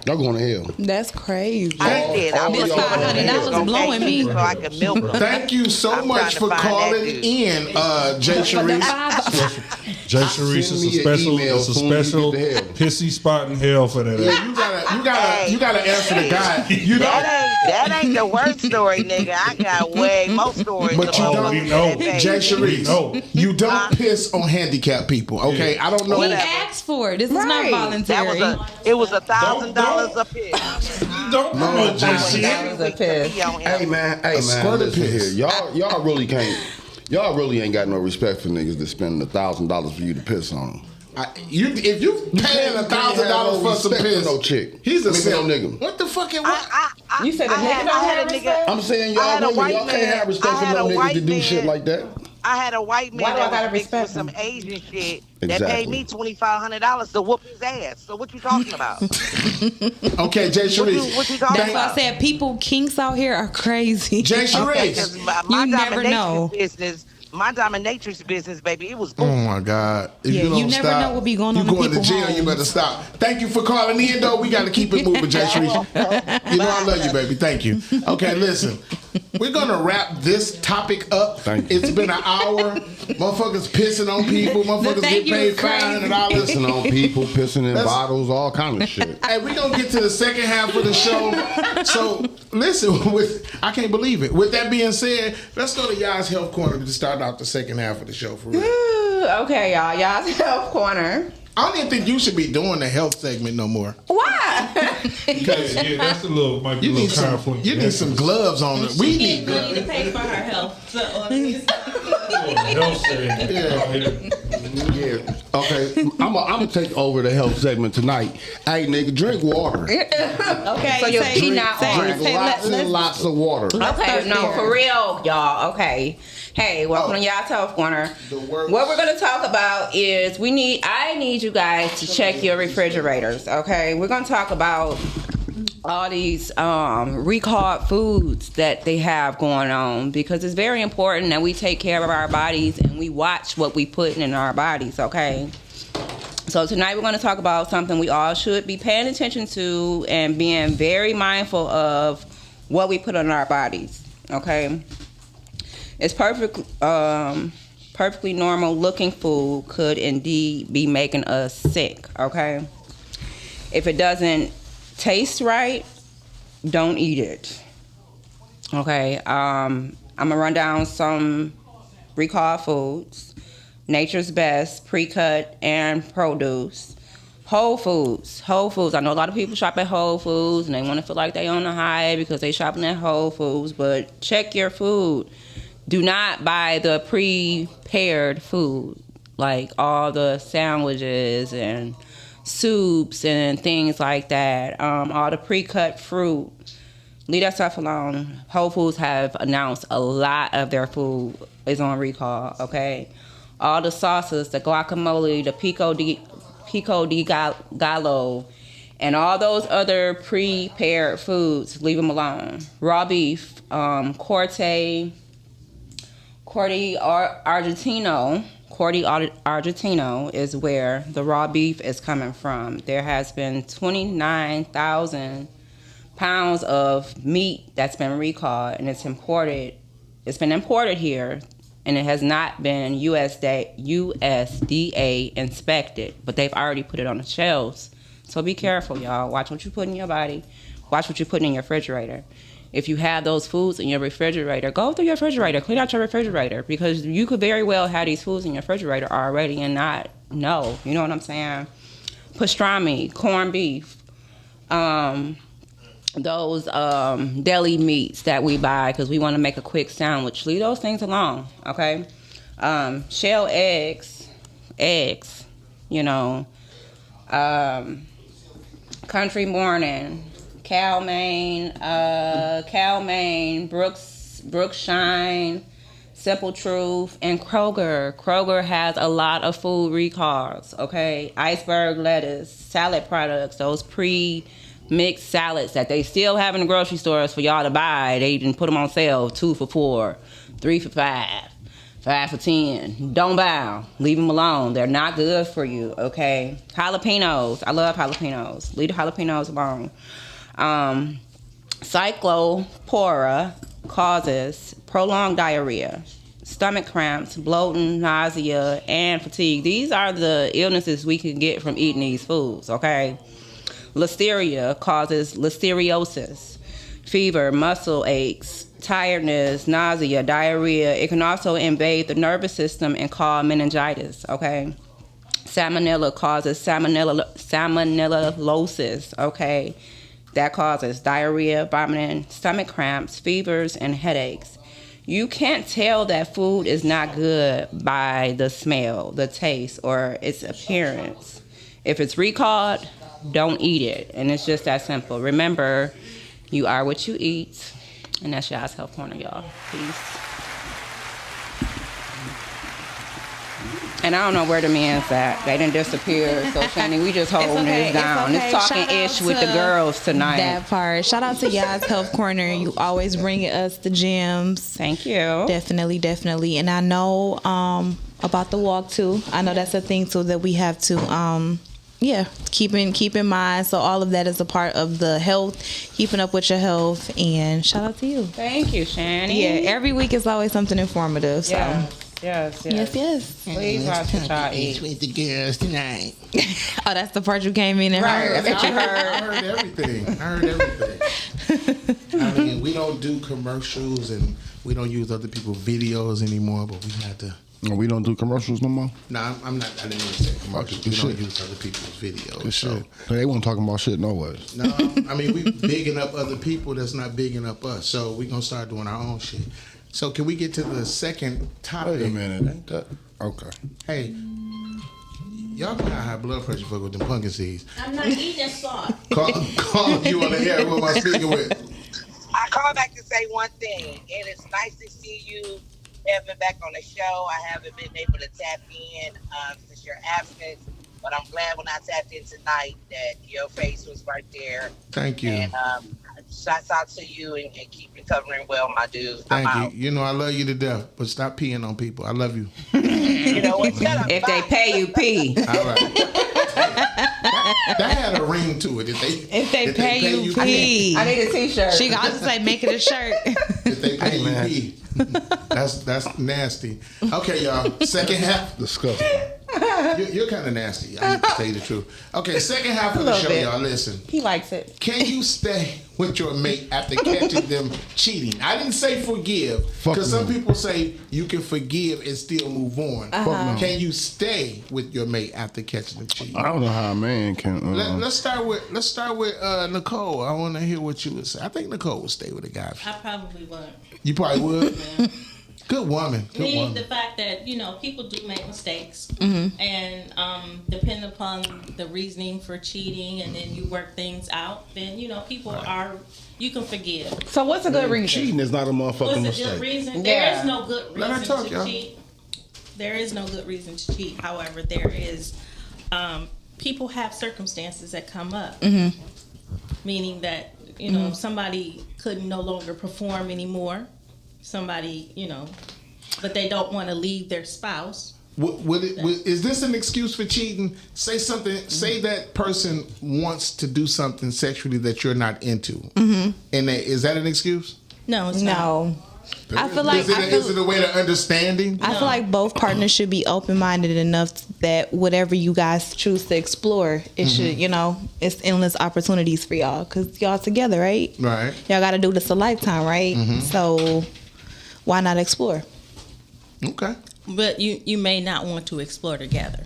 Y'all going to hell. That's crazy. I did. I This was $500 blowing me. so I could milk them. Thank you so I'm much for trying to find calling that dude. in, Jay Sharice. Jay Sharice Send is me a an special, email it's a soon as you special get to hell. pissy spot in hell for that. Yeah, you gotta answer the guy. You know, That ain't the worst story, nigga. I got way more stories. but you about don't. we know. that baby. Jay Sharice, No. you don't piss on handicapped people. Okay, I don't know. He asked for it. This is not Right. voluntary. It was $1,000 a piss. Don't promote that shit. That was a piss. Hey man, squirt of listen piss. here. Y'all really can't. Y'all really ain't got no respect for niggas that spend $1,000 for you to piss on them. If you paying $1,000 for some piss, no chick. he's a Nigga, simp. no nigga. What the fuck? You said a nigga don't have respect? I'm saying I had a y'all white women, y'all can't man- have respect I for had no a niggas white to do man- shit like that. I had a white man Why do I that gotta was mixed with respect some him? Asian shit that Exactly. paid me $2,500 to whoop his ass. So what you talking about? Okay, Jay Sharice. What you talking That's why I about? said people kinks out here are crazy. Jay Sharice. Because You never know. My dominatrix business, baby, it was Oh boom. my God! If Yeah, you, don't you never stop, know what be going on You in going to people's jail? You homes. better stop. Thank you for calling in, though. We got to keep it moving, Jay Sharice. You know I love you, baby. Thank you. Okay, listen. We're gonna wrap this topic up. Thank you. It's been an hour. Motherfuckers pissing on people. Motherfuckers Thank get you paid is crazy. $500. Pissing on people, pissing in That's- bottles, all kind of shit. Hey, we're gonna get to the second half of the show. So listen, I can't believe it. With that being said, let's go to Y'all's Health Corner to start out the second half of the show for real. Ooh, okay, y'all. Y'all's Health Corner. I don't even think you should be doing the health segment no more. Why? Because that's a little might be a little powerful. You need some gloves on it. We need We need to pay for her health. So, health segment. Yeah. Okay. I'm gonna take over the health segment tonight. Hey, nigga, drink water. Okay. So your pee not on. Drink lots and lots of water. Okay, no, for real, y'all. Okay. Hey, welcome to Y'all's Health Corner. What we're gonna talk about is I need you guys to check your refrigerators. Okay, we're gonna talk about all these recalled foods that they have going on, because it's very important that we take care of our bodies and we watch what we put in our bodies. Okay. So tonight we're going to talk about something we all should be paying attention to and being very mindful of what we put on our bodies. Okay. It's perfectly normal looking food could indeed be making us sick. Okay. If it doesn't taste right, don't eat it. Okay. I'm gonna run down some recalled foods. Nature's Best, pre-cut and produce. Whole Foods. I know a lot of people shop at Whole Foods and they want to feel like they on the high because they shopping at Whole Foods, but check your food. Do not buy the prepared food, like all the sandwiches and soups and things like that. All the pre-cut fruit. Leave that stuff alone. Whole Foods have announced a lot of their food is on recall, okay? All the sauces, the guacamole, the pico de gallo, and all those other prepared foods, leave them alone. Raw beef, Corte Argentino is where the raw beef is coming from. There has been 29,000 pounds of meat that's been recalled, and it's imported. It's been imported here, and it has not been USDA inspected, but they've already put it on the shelves. So be careful, y'all. Watch what you put in your body. Watch what you put in your refrigerator. If you have those foods in your refrigerator, go through your refrigerator, clean out your refrigerator, because you could very well have these foods in your refrigerator already and not know. You know what I'm saying? Pastrami, corned beef, those deli meats that we buy because we want to make a quick sandwich. Leave those things alone, okay? Shell eggs, you know, Country Morning, Cal Maine, Brookshine, Simple Truth, and Kroger. Kroger has a lot of food recalls, okay? Iceberg lettuce, salad products, those pre-mixed salads that they still have in the grocery stores for y'all to buy. They didn't put them on sale, 2 for $4, 3 for $5, 5 for $10. Don't buy them. Leave them alone. They're not good for you, okay? Jalapenos. I love jalapenos. Leave the jalapenos alone. Cyclopora causes prolonged diarrhea, stomach cramps, bloating, nausea, and fatigue. These are the illnesses we can get from eating these foods, okay? Listeria causes listeriosis, fever, muscle aches, tiredness, nausea, diarrhea. It can also invade the nervous system and cause meningitis, okay? Salmonella causes salmonellosis, okay? That causes diarrhea, vomiting, stomach cramps, fevers, and headaches. You can't tell that food is not good by the smell, the taste, or its appearance. If it's recalled, don't eat it. And it's just that simple. Remember, you are what you eat. And that's Y'all's Health Corner, y'all. Peace. And I don't know where the men's at. They didn't disappear. So, Shani, we just holding this down. It's talking ish with the girls tonight. That part. Shout out to Y'all's Health Corner. You always bringing us the gems. Thank you. Definitely. And I know about the walk, too. I know that's a thing, too, that we have to... keep in mind. So all of that is a part of the health, keeping up with your health, and shout out to you. Thank you, Shani. Yeah, every week is always something informative. So. Yes. Please watch what y'all eat. With the girls tonight. Oh, that's the part you came in and heard. That's what you heard. I heard everything. I mean, we don't do commercials and we don't use other people's videos anymore, but we had to We don't do commercials no more? No, I'm not. I didn't even say commercials. We don't use other people's videos. Good shit. They weren't talking about shit no way. No, I mean, we bigging up other people that's not bigging up us. So we going to start doing our own shit. So can we get to the second topic? Wait a minute. Ain't that? Okay. Hey, y'all know how high blood pressure fuck with them pumpkin seeds. I'm not eating salt. Call you on the air. Who am I speaking with? I call back to say one thing, and it's nice to see you, Evan, back on the show. I haven't been able to tap in since your absence, but I'm glad when I tapped in tonight that your face was right there. Thank you. And shouts out to you and keep recovering well, my dude. Thank you. You know I love you to death, but stop peeing on people. I love you. You know what? If they pay you, pee. All right. That had a ring to it. If they pay you, pee. I need a T-shirt. She got to say, make it a shirt. If they pay you, pee. That's nasty. Okay, y'all. Second half. Disgusting. You're kind of nasty. I'm going to tell you the truth. Okay, second half of the show, y'all. Listen. He likes it. Can you stay with your mate after catching them cheating? I didn't say forgive, because some people say you can forgive and still move on. Can you stay with your mate after catching them cheating? I don't know how a man can. Let's start with Nicole. I want to hear what you would say. I think Nicole would stay with a guy. I probably would. You probably would. Yeah. Good woman. Meaning the fact that, people do make mistakes, and depending upon the reasoning for cheating, and then you work things out, then, people you can forgive. So what's a good reason? Cheating is not a motherfucking What's a good mistake. reason? There is no good Let her reason talk, to y'all. cheat. There is no good reason to cheat. However, there is, people have circumstances that come up, meaning that, somebody could no longer perform anymore. Somebody, but they don't want to leave their spouse. Is this an excuse for cheating? Say something. Say that person wants to do something sexually that you're not into, and is that an excuse? No, it's not. I feel like is it a way to understanding? I feel like both partners should be open-minded enough that whatever you guys choose to explore, it should, it's endless opportunities for y'all, because y'all together, right? Right. Y'all got to do this a lifetime, right? So why not explore? Okay. But you may not want to explore together.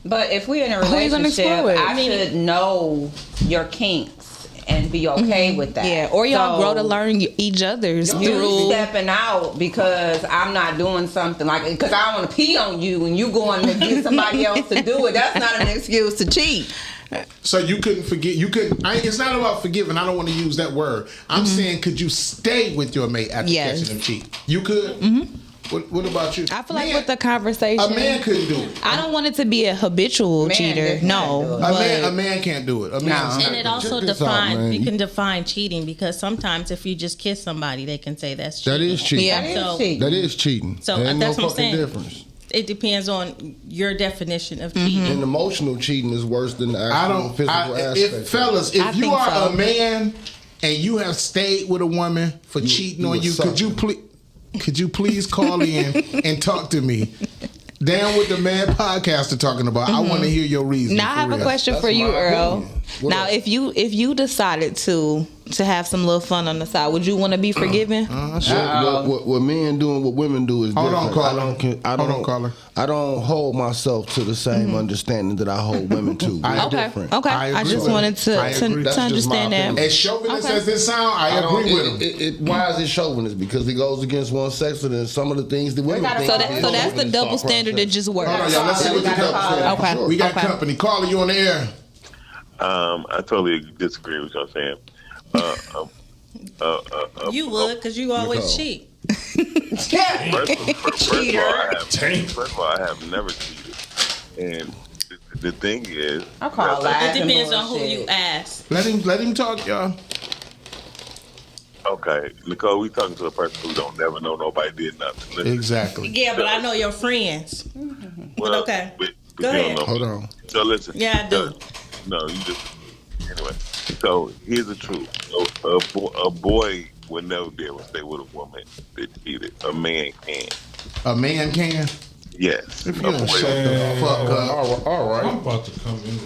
But if we're in a Who are you gonna relationship, explore with? I should know your kinks and be okay with that. Yeah, or y'all grow to learn each other's. You stepping out because I'm not doing something because I don't want to pee on you and you going to get somebody else to do it. That's not an excuse to cheat. So you couldn't forget. It's not about forgiving. I don't want to use that word. I'm saying, could you stay with your mate after catching them cheat? You could. What about you? I feel like with the conversation, a man couldn't do it. I don't want it to be a habitual cheater. No, a man can't do it. And it also you can define cheating, because sometimes if you just kiss somebody, they can say that's cheating. That is cheating. Yeah. That is cheating. So There ain't that's no what I'm saying. difference. It depends on your definition of cheating. And emotional cheating is worse than the actual physical aspect. Fellas, if you are a man and you have stayed with a woman for cheating on you, could you please call in and talk to me? Down with the Man Podcast are talking about. I want to hear your reason. Now I have a question for you, Earl. Now, if you decided to have some little fun on the side, would you want to be forgiven? What men do and what women do is different. Hold on, caller. I don't hold myself to the same understanding that I hold women to. We're different. Okay. I just wanted to understand that. As chauvinist as this sound, I agree with him. Why is it chauvinist? Because it goes against one sex and some of the things that women think. So that's the double standard that just works. Hold on, y'all. Let's see what the double standard. Okay. We got company. Caller, you on the air? I totally disagree with what you're saying. You would, because you always cheat. First of all, I have never cheated. And the thing is, it depends on who you ask. Let him talk, y'all. Okay, Nicole, we talking to a person who don't never know nobody did nothing. Listen. Exactly. Yeah, but I know your friends. But okay. Go ahead. Hold on. So listen. Yeah, I do. No, you just anyway. So here's the truth: a boy would never be able to stay with a woman that cheated. A man can. A man can. Yes. If you don't shut the fuck up. All right. I'm about to come in.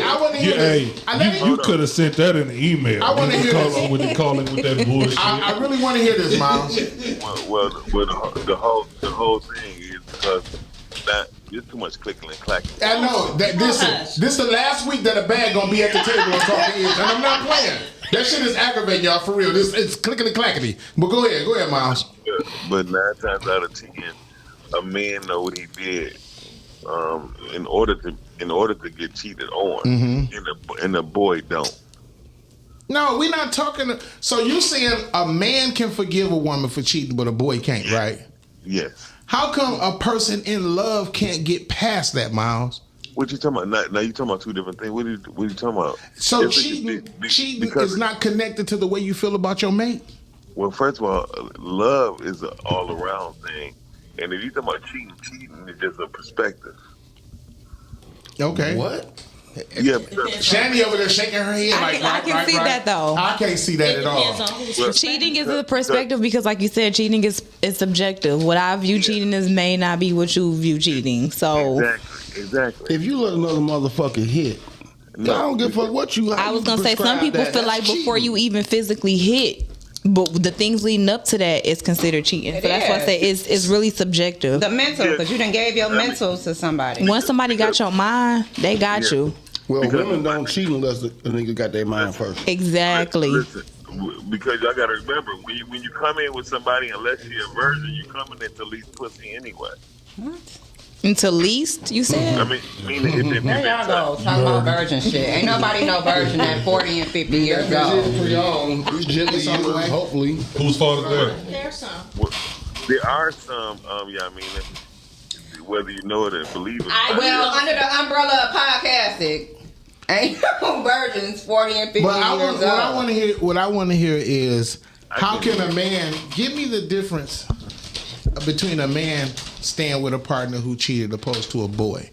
I want to hear this. You could have sent that in the email. I want to hear this. With that bullshit. I really want to hear this, Miles. Well, the whole thing is because there's too much clicking and clacking. I know. This is the last week that a bag gonna be at the table and talking is, and I'm not playing. That shit is aggravating y'all for real. It's clicking and clackety. But go ahead, Miles. But 9 times out of 10, a man know what he did in order to get cheated on, and a boy don't. No, we're not talking. So you saying a man can forgive a woman for cheating, but a boy can't, right? Yes. How come a person in love can't get past that, Miles? What you talking about? Now you talking about two different things. What are you talking about? So cheating is not connected to the way you feel about your mate? Well, first of all, love is an all-around thing. And if you talking about cheating is just a perspective. Okay. What? Yeah, Shanny over there shaking her head. I can see that though. I can't see that at all. Cheating is a perspective because, like you said, cheating is subjective. What I view cheating as may not be what you view cheating. So exactly. If you let another motherfucker hit, I don't give a fuck what you. I was gonna say some people feel like before you even physically hit. But the things leading up to that is considered cheating. So that's why I say it's really subjective. The mental, because you done gave your mental to somebody. Once somebody got your mind, they got you. Well, women don't cheat unless a nigga got their mind first. Exactly. Listen, because y'all gotta remember, when you come in with somebody, unless you're a virgin, you coming in to least pussy anyway. What? Into least, you said? I mean if there y'all go, talking about virgin shit. Ain't nobody no virgin at 40 and 50 years old. Hopefully. Whose fault is that? There's some. Well, there are some, whether you know it or believe it. Well, under the umbrella of podcasting, ain't no virgins 40 and 50 years old. What I want to hear is, how can a man, give me the difference between a man staying with a partner who cheated opposed to a boy?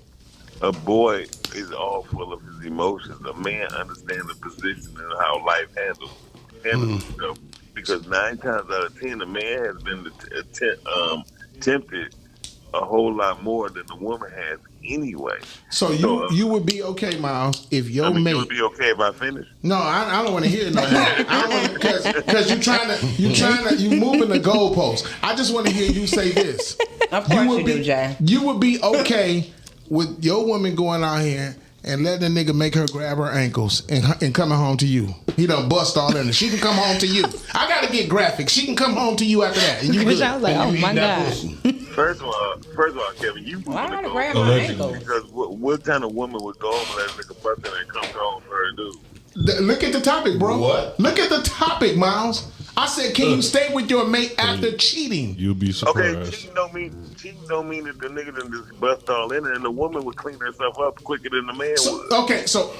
A boy is all full of his emotions. A man understands the position and how life handles stuff. Because 9 times out of 10, a man has been tempted a whole lot more than the woman has anyway. So you would be okay, Miles, if your mate. You would be okay if I finish? No, I don't want to hear it no more. I don't want because you moving the goalposts. I just want to hear you say this. Of course you do, Jay. You would be okay with your woman going out here and letting a nigga make her grab her ankles and coming home to you. He done bust all in it. She can come home to you. I gotta get graphic. She can come home to you after that. And you good. I was like, oh my God. First of all, Kevin, you why want to go grab my ankles? Because what kind of woman would go home and let a nigga bust in and come home for her dude? Look at the topic, bro. What? Look at the topic, Miles. I said, can you stay with your mate after cheating? You'll be surprised. Okay, cheating don't mean that the nigga done just bust all in it, and the woman would clean herself up quicker than the man would. Okay, so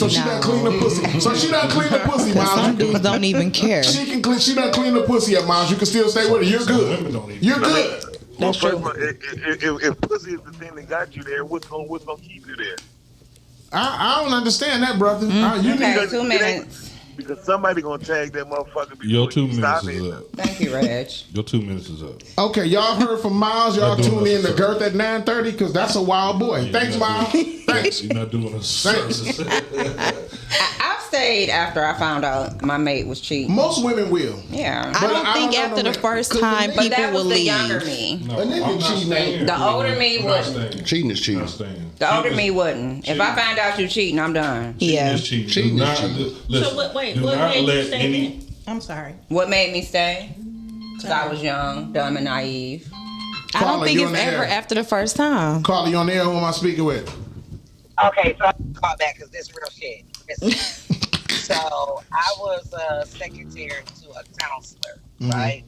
she done clean the pussy. So she done clean the pussy, Miles. Some dudes don't even care. She done clean the pussy up, Miles. You can still stay with her. You're good. You're good. That's true. If pussy is the thing that got you there, what's gonna keep you there? I don't understand that, brother. You Okay, 2 minutes. Because somebody gonna tag that motherfucker. Your 2 minutes is up. Thank you, Reg. Your 2 minutes is up. Okay, y'all heard from Miles. Y'all tune in to Girth at 9:30 because that's a wild boy. Yeah, Thanks, Miles. Thanks. You're not doing us service. I've stayed after I found out my mate was cheating. Most women will. Yeah. I don't think after the first time But people that was will the leave. younger me. No, I'm not staying. The older me wouldn't. Cheating is cheating. Not staying. The older me wouldn't. If I find out you cheating, I'm done. Yeah. Cheating. Cheating Do is not, cheating. listen, So what do made not you let stay any. in? I'm sorry. What made me stay? Because I was young, dumb, and naive. I don't Carla, think you it's on the ever air? after the first time. Carla, you on the air? Who am I speaking with? Okay, so I call back because this real shit. Listen. So I was a secretary to a counselor, right?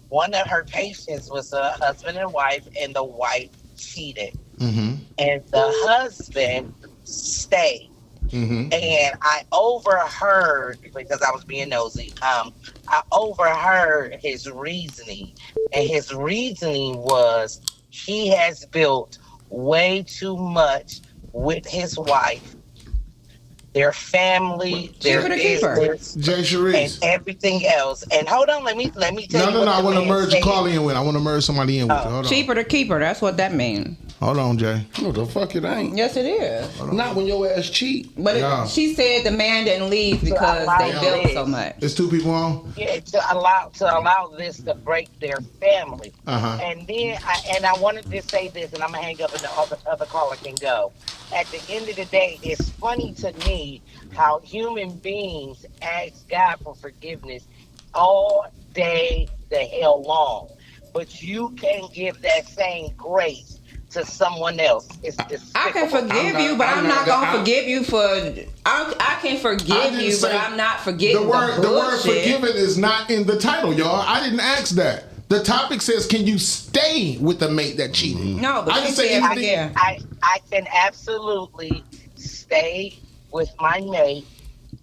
One of her patients was a husband and wife, and the wife cheated. And the husband stayed. And I overheard, because I was being nosy, I overheard his reasoning. And his reasoning was he has built way too much with his wife their family, their business, Jay Sharice, and everything else. And hold on, let me tell you. No. I want to merge a call in with. I want to merge somebody in with. You. Hold on. Cheaper to keeper. That's what that means. Hold on, Jay. No, the fuck it ain't. Yes, it is. Not when your ass cheat. But she said the man didn't leave because they built so much. There's two people on. Yeah, to allow this to break their family. And then I wanted to say this, and I'm gonna hang up, and the other caller can go. At the end of the day, it's funny to me how human beings ask God for forgiveness all day the hell long, but you can't give that same grace to someone else. It's despicable. I can forgive you, but I'm not gonna forgive you for. I can forgive you, but I'm not forgetting the word forgiven is not in the title, y'all. I didn't ask that. The topic says, can you stay with the mate that cheated? No, but I can absolutely stay with my mate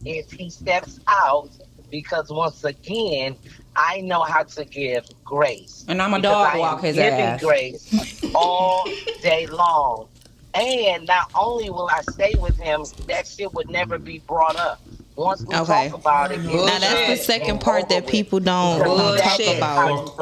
if he steps out, because once again, I know how to give grace. And I'm a dog walk his ass. Giving grace all day long. And not only will I stay with him, that shit would never be brought up. Once we talk about it. Now that's the second part that people don't talk about.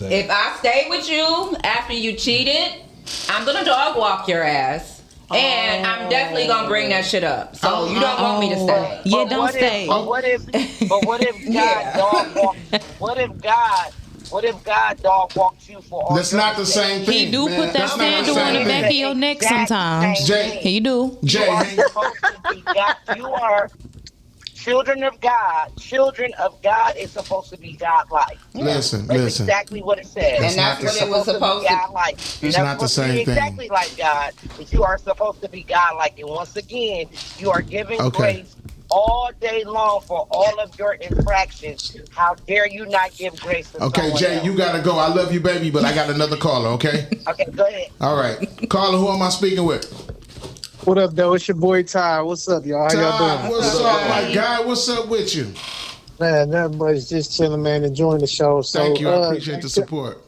If I stay with you after you cheated, I'm gonna dog walk your ass. And I'm definitely gonna bring that shit up. So you don't want me to stay. Yeah, don't stay. But what if God dog walked? What if God dog walked you for all? That's not the same thing. He do put that sandal on the back of your neck sometimes. Jay, he do. Jay, you are children of God. Children of God is supposed to be godlike. Listen. That's exactly what it says. And that's what it was supposed to be. Godlike. It's not the same thing. Exactly like God, but you are supposed to be godlike. And once again, you are giving grace all day long for all of your infractions. How dare you not give grace to someone Jay, else? you gotta go. I love you, baby, but I got another caller, okay? Okay, go ahead. All right. Caller, who am I speaking with? What up, though? It's your boy Ty. What's up, y'all? How y'all doing? What's up, my guy? What's up with you? Man, nothing much. Just chilling, man. Enjoying the show. So, thank you. I appreciate the support.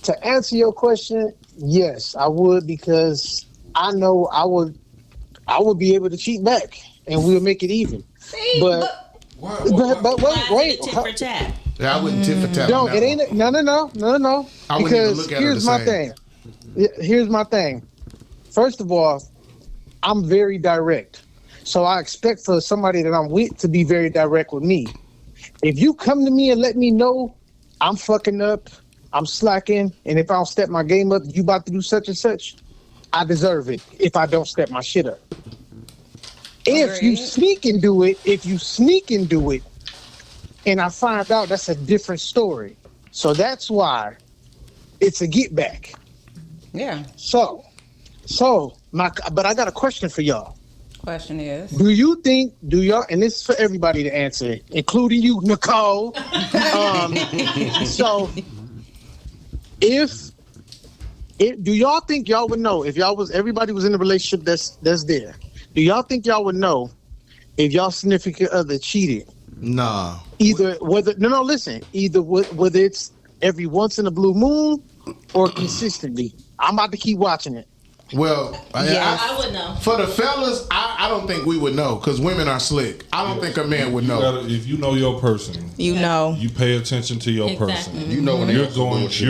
To answer your question, yes, I would, because I know I would be able to cheat back, and we'll make it even. See, but wait. Tit for tat. Yeah, I wouldn't tit for tat. No, it ain't. No. I wouldn't even look at here's her the my same. thing. Here's my thing. First of all, I'm very direct. So I expect for somebody that I'm with to be very direct with me. If you come to me and let me know I'm fucking up, I'm slacking, and if I don't step my game up, you about to do such and such, I deserve it if I don't step my shit up. If you sneak and do it, and I find out, that's a different story. So that's why it's a get back. Yeah. But I got a question for y'all. Question is, do y'all, and this is for everybody to answer, including you, Nicole. So do y'all think y'all would know if everybody was in a relationship that's there? Do y'all think y'all would know if y'all significant other cheated? Nah. Either whether it's every once in a blue moon or consistently. I'm about to keep watching it. Well, I would know. For the fellas, I don't think we would know, because women are slick. I don't think a man would know. If you know your person, you know. You pay attention to your person. You know when you're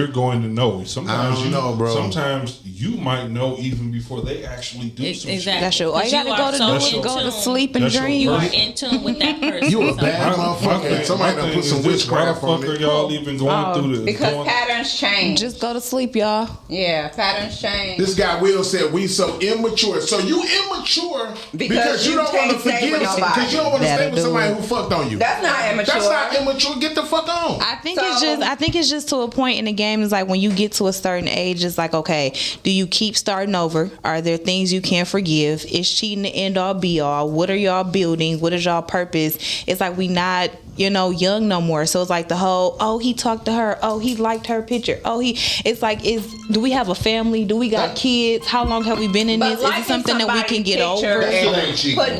going to know. Sometimes I don't know, bro. Sometimes you might know even before they actually do some shit. That's your. All you gotta go to sleep and dream. You are in tune with that person. You a bad motherfucker. Somebody done put some witchcraft on it. Y'all even going through this? Because patterns change. Just go to sleep, y'all. Yeah, patterns change. This guy Will said we so immature. So you immature because you don't want to forgive, because you don't want to stay with somebody who fucked on you. That's not immature. That's not immature. Get the fuck on. I think it's just to a point in the game. It's like when you get to a certain age, it's like, okay, do you keep starting over? Are there things you can't forgive? Is cheating the end all be all? What are y'all building? What is y'all purpose? It's like we not young no more. So it's like the whole, he talked to her, he liked her picture, it's like, do we have a family? Do we got kids? How long have we been in this? Is it something that we can get over?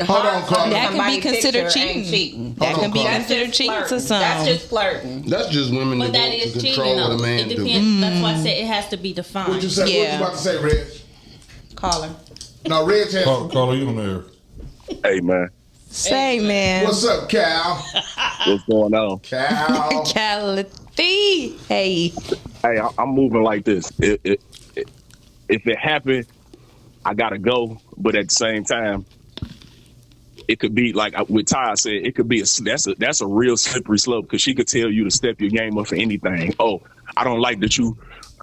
Hold on, Carl. That can be considered cheating. That can be considered cheating to some. That's just flirting. That's just women But that is cheating, though. It depends. That's why I said it has to be defined. What you say? What you about to say, Reg? Caller. No, Reg has. Caller, you on there? Hey man, Say, man. What's up, Cal? What's going on? Cal. Cality. Hey. Hey, I'm moving like this. If it happened, I gotta go. But at the same time, it could be like what Ty said. It could be that's a real slippery slope because she could tell you to step your game up for anything. Oh, I don't like that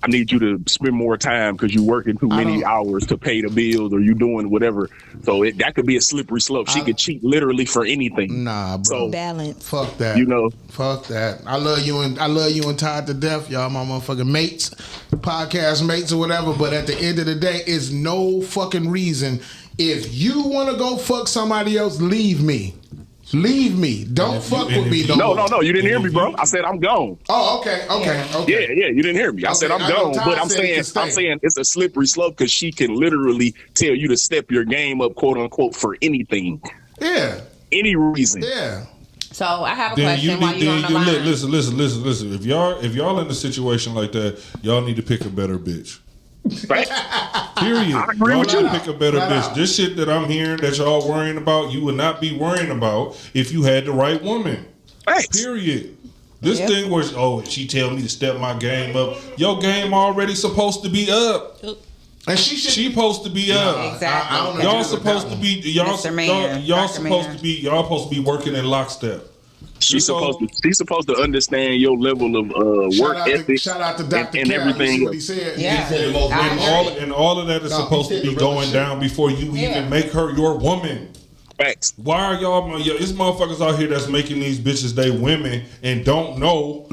I need you to spend more time because you're working too many hours to pay the bills or you doing whatever. So that could be a slippery slope. She could cheat literally for anything. Nah, bro. So, balance. Fuck that. Fuck that. I love you and Todd to death. Y'all my motherfucking mates, podcast mates or whatever. But at the end of the day, it's no fucking reason. If you want to go fuck somebody else, leave me. Leave me. Don't fuck with me. No. You didn't hear me, bro. I said I'm gone. Oh, okay. Yeah. You didn't hear me. I said I'm gone, but I'm saying it's a slippery slope because she can literally tell you to step your game up, quote unquote, for anything. Yeah. Any reason. Yeah. So I have a question. While you on the line, listen. If y'all in a situation like that, y'all need to pick a better bitch. Right. Period. I agree with you. Pick a better bitch. This shit that I'm hearing that y'all worrying about, you would not be worrying about if you had the right woman. Thanks. Period. This thing where she tell me to step my game up. Your game already supposed to be up. And she supposed to be up. Exactly. Y'all supposed to be y'all supposed to be working in lockstep. She's supposed to understand your level of work ethic. Shout out to Dr. and everything. What he said. Yeah. And all of that is supposed to be going down before you even make her your woman. Facts. Why are y'all? It's motherfuckers out here that's making these bitches they women and don't know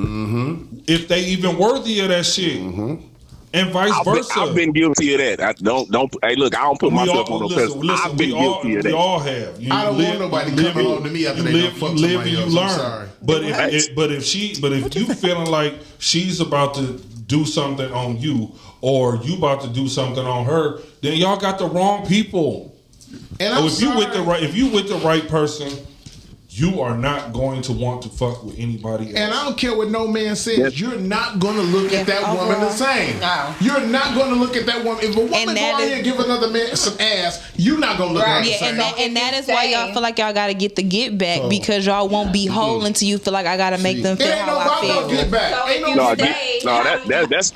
if they even worthy of that shit. And vice versa. I've been guilty of that. I don't. Hey, look, I don't put myself on no pedestal. I've been guilty of that. We all have. I don't want nobody coming home to me after they fuck somebody else. I'm sorry. But if you feeling like she's about to do something on you or you about to do something on her, then y'all got the wrong people. And if you with the right person, you are not going to want to fuck with anybody else. And I don't care what no man says. You're not going to look at that woman the same. No. You're not going to look at that woman. If a woman go out here and give another man some ass, you're not going to look at her the same. And that is why y'all feel like y'all got to get the get back because y'all won't be whole until you feel like I got to make them feel how I feel. Get back.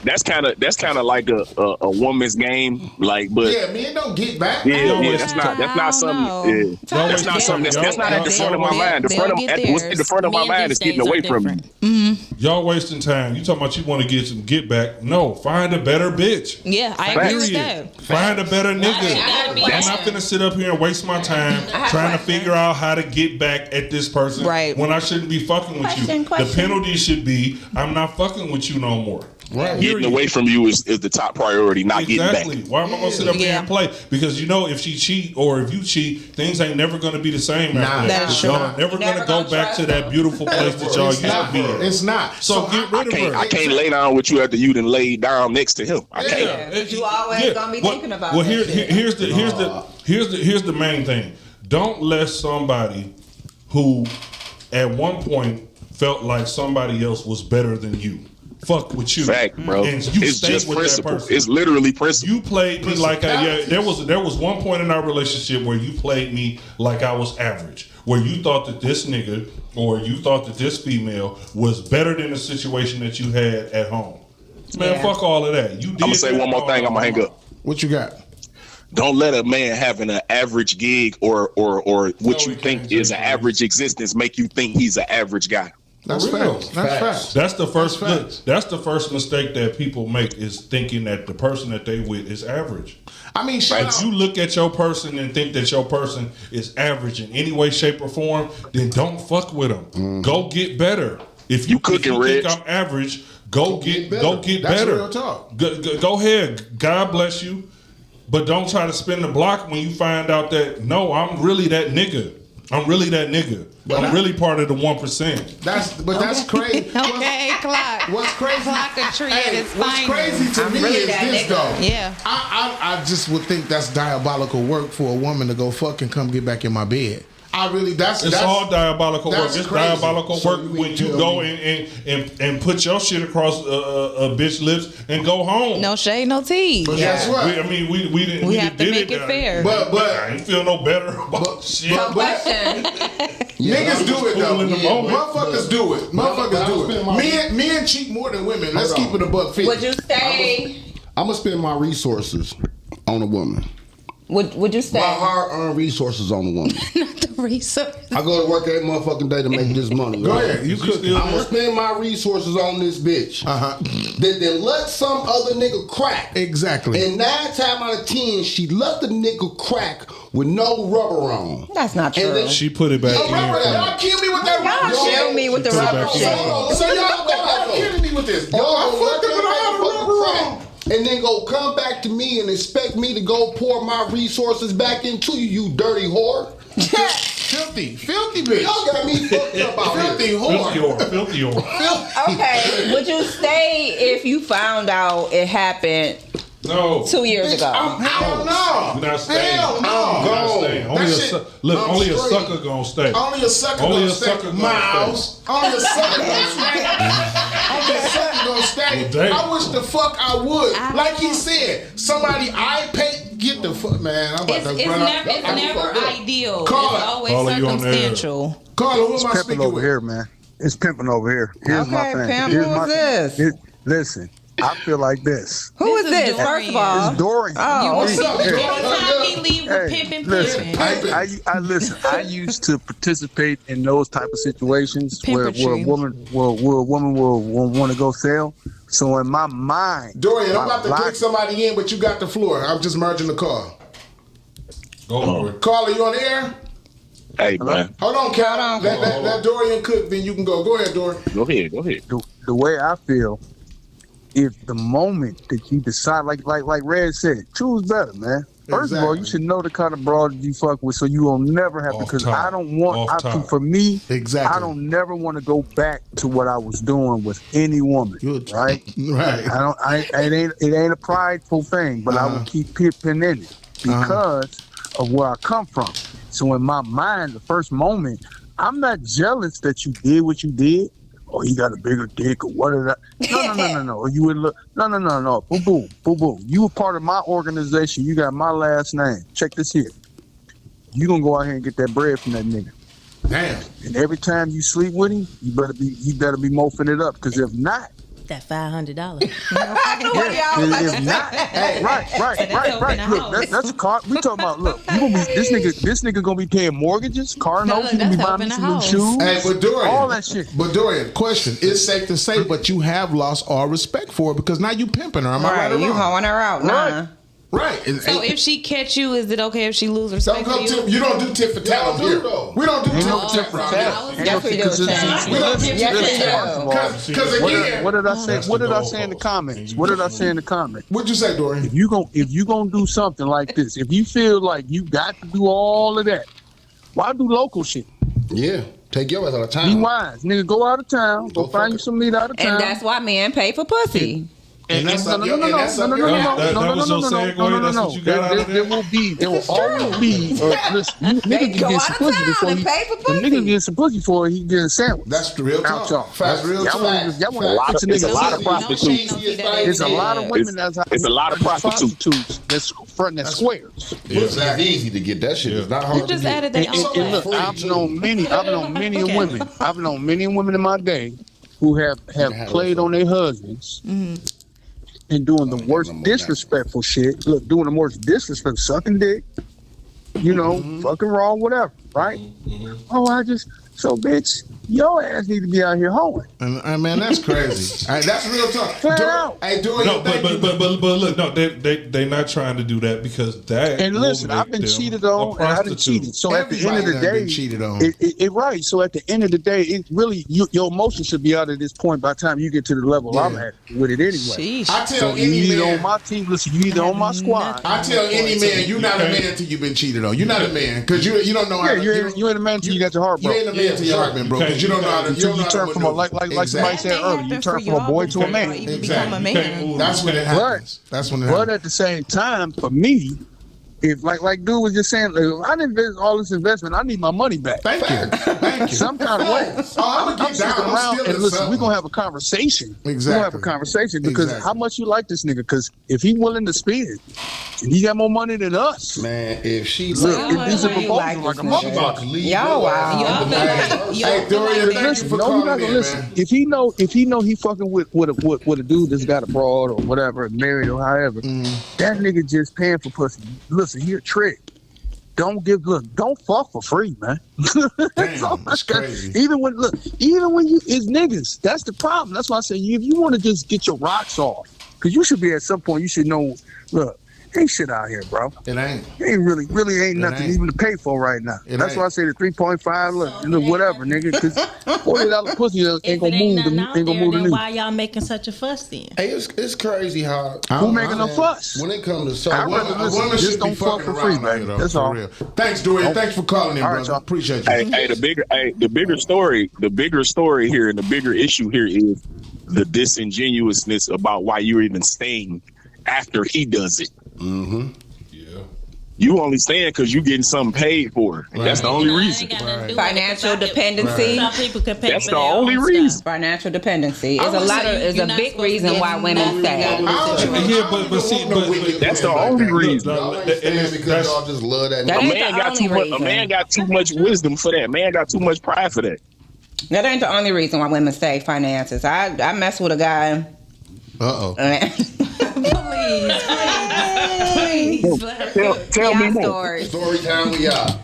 That's kind of like a woman's game. Like, but men don't get back. That's not something. That's not something. That's not at the front of my mind. What's in the front of my mind is getting away from you. Y'all wasting time. You talking about you want to get some get back? No, find a better bitch. Yeah, I agree with that. Find a better nigga. I'm not gonna sit up here and waste my time trying to figure out how to get back at this person when I shouldn't be fucking with you. The penalty should be I'm not fucking with you no more. Right. Getting away from you is the top priority, not getting back. Why am I gonna sit up here and play? Because if she cheat or if you cheat, things ain't never gonna be the same after that. Y'all never gonna go back to that beautiful place that y'all used to be at. It's not. So get rid of her. I can't lay down with you after you done laid down next to him. I can't. You always gonna be thinking about. Well, here's the main thing. Don't let somebody who at one point felt like somebody else was better than you fuck with you. Fact, bro. And you it's stay just with principle. that person. It's literally principle. You played me like there was one point in our relationship where you played me like I was average. Where you thought that this nigga or you thought that this female was better than the situation that you had at home. Man, fuck all of that. I'm gonna say one more thing, I'm gonna hang up. What you got? Don't let a man having an average gig or what you think is an average existence make you think he's an average guy. That's facts. That's the first. That's the first mistake that people make is thinking that the person that they with is average. I mean, if you look at your person and think that your person is average in any way, shape, or form, then don't fuck with them. Go get better. If you think I'm average, go get better. That's real talk. Go ahead. God bless you, but don't try to spin the block when you find out that no, I'm really that nigga. I'm really that nigga. But I'm really part of the 1%. That's crazy. Okay, clock. What's crazy? Clock a tree at its what's crazy to me really is this nigga. though. Yeah. I just would think that's diabolical work for a woman to go fucking come get back in my bed. It's all diabolical work. It's crazy. diabolical So work when you go and put your shit across a bitch lips and go home. No shade, no tea. But guess what? We didn't. We have to did make it fair. But I ain't feel no better about shit. Niggas do it though. In the moment. Motherfuckers do it. Motherfuckers do it. Men cheat more than women. Let's keep it $150. Would you stay? I'm gonna spend my resources on a woman. Would you stay? My hard-earned resources on a woman. Not the resource. I go to work every motherfucking day to make this money. Go right? ahead. You could. I'm gonna spend my resources on this bitch. Then let some other nigga crack. Exactly. And 9 times out of 10, she let the nigga crack with no rubber on. That's not And true. then She put it back in. Y'all kill me with that rubber Y'all shit. kill me with the rubber shit. So y'all killing me with this. Y'all fucked up with the rubber. And then go come back to me and expect me to go pour my resources back into you, you dirty whore. Filthy bitch. Y'all got me fucked up out Filthy here. whore. Filthy whore. Okay, would you stay if you found out it happened No. 2 years ago? Hell no. We're not staying. Hell no. We're not staying. Only That a shit- look. I'm Only a straight. sucker gonna stay. Only a sucker Only gonna a stay. sucker gonna Miles. Only a sucker gonna stay. Only a sucker gonna stay. Well, damn. I wish the fuck I would. Like he said, somebody I pay. Get the fuck, man. I'm about It's to never, run out. it's never ideal. Carla. It's always Carla, you on there? circumstantial. Carla, who It's am I pimping speaking over with? here, man. It's pimping over here. Here's my Okay, thing. Pam, Here's who my is this? Listen, I feel like this. Who is this? Dorian. First of all, It's Dorian. Oh, What's up, Hey. Dorian? Anytime he leave with Hey, pimping, listen, pimping. I listen. I used to participate in those type of situations where a Pimpantry. woman will want to go sell. So in my mind, Dorian, I'm my about to logic- click somebody in, but you got the floor. I'm just merging the call. Go for it. Carla, you on the air? Hey, man. Hold on, Cal. Let Dorian cook, then you can go. Go ahead, Dorian. Go ahead. The way I feel, if the moment that you decide, like Red said, choose better, man. First of all, you should know the kind of broad you fuck with, so you will never have to. Because I don't want, for me, exactly. I don't never want to go back to what I was doing with any woman, right? Right. It ain't a prideful thing, but I will keep pimping in it because of where I come from. So in my mind, the first moment, I'm not jealous that you did what you did. Oh, he got a bigger dick or what is that? No. You would look. No. Boo. You were part of my organization. You got my last name. Check this here. You gonna go out here and get that bread from that nigga. Damn. And every time you sleep with him, you better be mofing it up. Because if not, that $500. if not, right. Look, that's a car. We talking about. Look, you gonna be this nigga gonna be paying mortgages, car notes. He gonna be buying me some new shoes. Hey, but Dorian, all that shit. But Dorian, question: it's safe to say, but you have lost all respect for her because now you pimping her. Am I right or wrong? You hoeing her out, nah. Right. So if she catch you, is it okay if she lose respect for you? You don't do tit for tat here. We don't do tit for tat. Because again, what did I say? What did I say in the comments? What'd you say, Dorian? If you gonna do something like this, if you feel like you got to do all of that, why do local shit? Yeah. Take your ass out of town. Be wise, nigga. Go out of town. Go find you some meat out of town. And that's why men pay for pussy. There will always be. Listen, niggas get some pussy before niggas get some pussy before he get a sandwich. That's the real talk. That's real talk. It's a lot of prostitutes. It's a lot of women it's a lot of prostitutes that's front that squares. It's easy to get that shit. It's not hard to just get. added their own. And look, I've known many women. I've known many women in my day who have played on their husbands. And doing the worst disrespectful shit. Look, doing the worst disrespectful, sucking dick, fucking raw, whatever, right? Oh, so bitch, your ass need to be out here hoeing. And man, that's crazy. That's real talk. Hey, no, but look, no, they not trying to do that because that. And listen, I've been cheated on, and I've been cheated. So at the end of the day, cheated on. Right. So at the end of the day, it really your emotions should be out at this point by the time you get to the level I'm at with it anyway. I tell any man on my team. Listen, you either on my squad. I tell any man, you're not a man till you've been cheated on. You're not a man because you don't know how. You ain't a man till you got your heart broke. You ain't a man till your heart been broke because you don't know how to. You turn from like somebody said earlier, you turn from a boy to a man. Exactly. That's when it happens. That's when it happens. But at the same time, for me, if like dude was just saying, if I didn't invest all this investment, I need my money back. Thank you. Some kind of way. I'm gonna get down. I'm still and listen, we're gonna have a conversation. Exactly. We're gonna have a conversation because how much you like this nigga? Because if he willing to spend, and he got more money than us, man. If she look, if these are proposals like a motherfucker, y'all wow. Hey, Dorian, thank you for calling in, man. If he know he fucking with a dude that's got a broad or whatever, married or however, that nigga just paying for pussy. Listen, here, trick. Don't fuck for free, man. Damn, that's crazy. Even when you is niggas, that's the problem. That's why I say if you want to just get your rocks off, because you should be at some point. You should know. Look, ain't shit out here, bro. It ain't. It ain't really ain't nothing even to pay for right now. That's why I say the 3.5. Look, whatever, nigga. Because $40 pussy ain't gonna move the news. Why y'all making such a fuss then? Hey, it's crazy how who making a fuss when it comes to women just don't fuck for free, man. That's all. Thanks, Dorian. Thanks for calling in, brother. Appreciate you. Hey, the bigger story here, and the bigger issue here is the disingenuousness about why you're even staying after he does it. Mm-hmm. Yeah. You only staying because you getting something paid for. Right. That's the only reason. Financial dependency. Some people can pay That's for the their only own reason. stuff. Financial dependency is a big reason why women stay. Yeah, but see, that's the only reason. Because y'all just love that. A man got too much wisdom for that. Man got too much pride for that. That ain't the only reason why women stay. Finances. I mess with a guy. Please. Tell me more. Story time we are.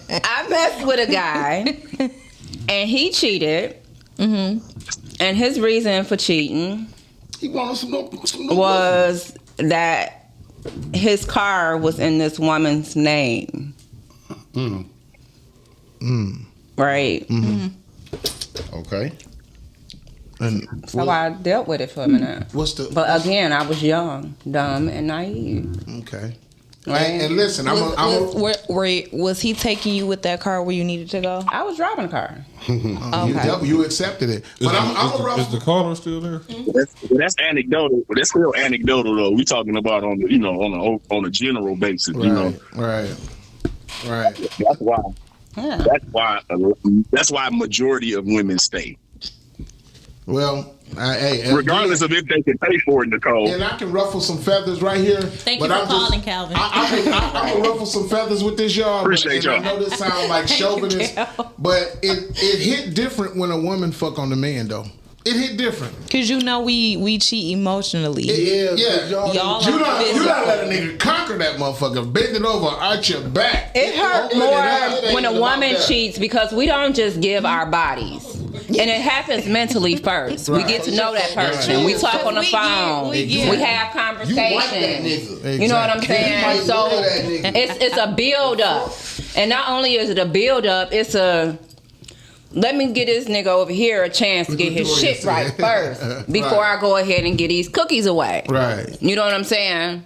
I messed with a guy, and he cheated. Mm-hmm. And his reason for cheating was that his car was in this woman's name. Right. Mm-hmm. Okay. And so I dealt with it for a minute. But again, I was young, dumb, and naive. Okay. Right. And listen, was he taking you with that car where you needed to go? I was driving a car. Okay. You accepted it. But is the caller still there? That's anecdotal. That's still anecdotal though. We talking about on a general basis. Right. That's why. Yeah. That's why a majority of women stay. Well, regardless of if they can pay for it, Nicole. And I can ruffle some feathers right here. Thank you for calling, Calvin. I'm gonna ruffle some feathers with this, y'all. Appreciate y'all. I know this sounds like chauvinist, but it hit different when a woman fuck on the man, though. It hit different. Cause we cheat emotionally. Y'all you don't let a nigga conquer that motherfucker. Bend it over, arch your back. It hurt more when a woman cheats because we don't just give our bodies. And it happens mentally first. Right. We get to know that person. Right. We talk on the phone. We have conversations. You know what I'm saying? So it's a build up. And not only is it a build up, it's a let me get this nigga over here a chance to get his shit right first before I go ahead and get these cookies away. Right. You know what I'm saying?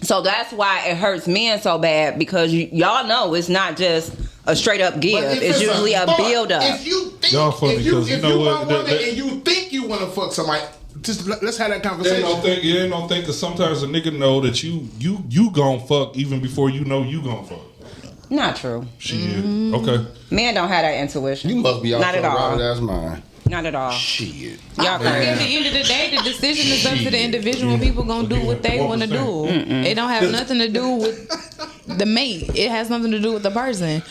So that's why it hurts men so bad because y'all know it's not just a straight up give. It's usually a build up. If you think, if you want woman and you think you want to fuck somebody, just let's have that conversation. They don't think because sometimes a nigga know that you gon' fuck even before you know you gon' fuck. Not true. Shit. Okay. Men don't have that intuition. You must be not at all. That's mine. Not at all. Shit. Y'all crazy. At the end of the day, the decision is up to the individual. People gonna do what they want to do. It don't have nothing to do with the mate. It has nothing to do with the person.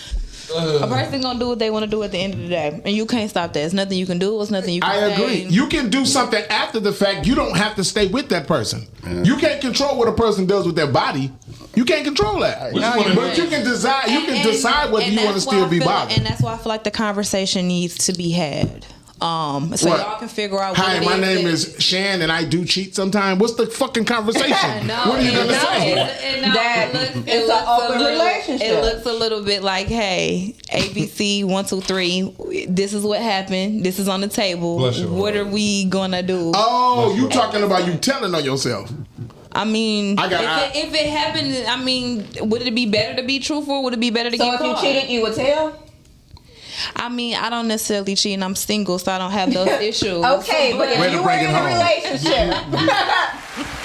A person gonna do what they want to do at the end of the day, and you can't stop that. There's nothing you can do. It's nothing you can say. I agree. You can do something after the fact. You don't have to stay with that person. Yeah. You can't control what a person does with their body. You can't control that. But you can decide. You can decide whether you want to still be bothered. And that's why I feel like the conversation needs to be had. So y'all can figure out. Hi, my name is Shan, and I do cheat sometimes. What's the fucking conversation? What are you gonna say? It's an open relationship. It looks a little bit like, hey, ABC 1, 2, 3. This is what happened. This is on the table. What are we gonna do? Oh, you talking about you telling on yourself? I mean, if it happened, I mean, would it be better to be truthful? Would it be better to get caught? So if you cheated, you would tell? I mean, I don't necessarily cheat, and I'm single, so I don't have those issues. Okay, but if you were in a relationship,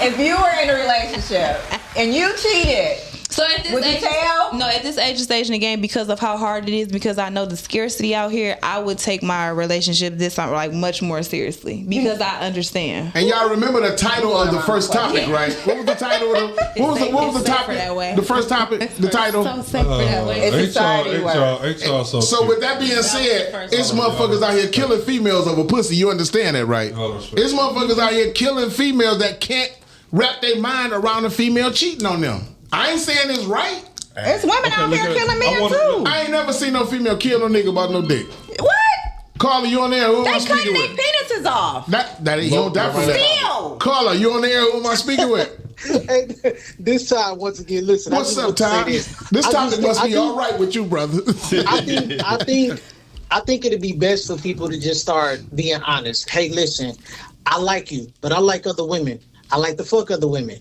if you were in a relationship and you cheated. So at this Would you age, tell? no, at this age and stage in the game, because of how hard it is, because I know the scarcity out here, I would take my relationship this time like much more seriously because I understand. And y'all remember the title of the first topic, right? What was the title of the? What was the topic? The first topic, the title. So safe for that way. It's society work. HR, So with that being said, it's motherfuckers out here killing females over pussy. You understand that, right? It's motherfuckers out here killing females that can't wrap their mind around a female cheating on them. I ain't saying it's right. It's women out here killing men too. I ain't never seen no female kill no nigga about no dick. What? Carla, you on there? Who am I They speaking cutting their with? penises off. That ain't you don't die for that. Still. Carla, you on there? Who am I speaking with? Hey, this time, once again, listen. What's up, Ty? This topic must be all right with you, brother. I think it'd be best for people to just start being honest. Hey, listen, I like you, but I like other women. I like to fuck other women,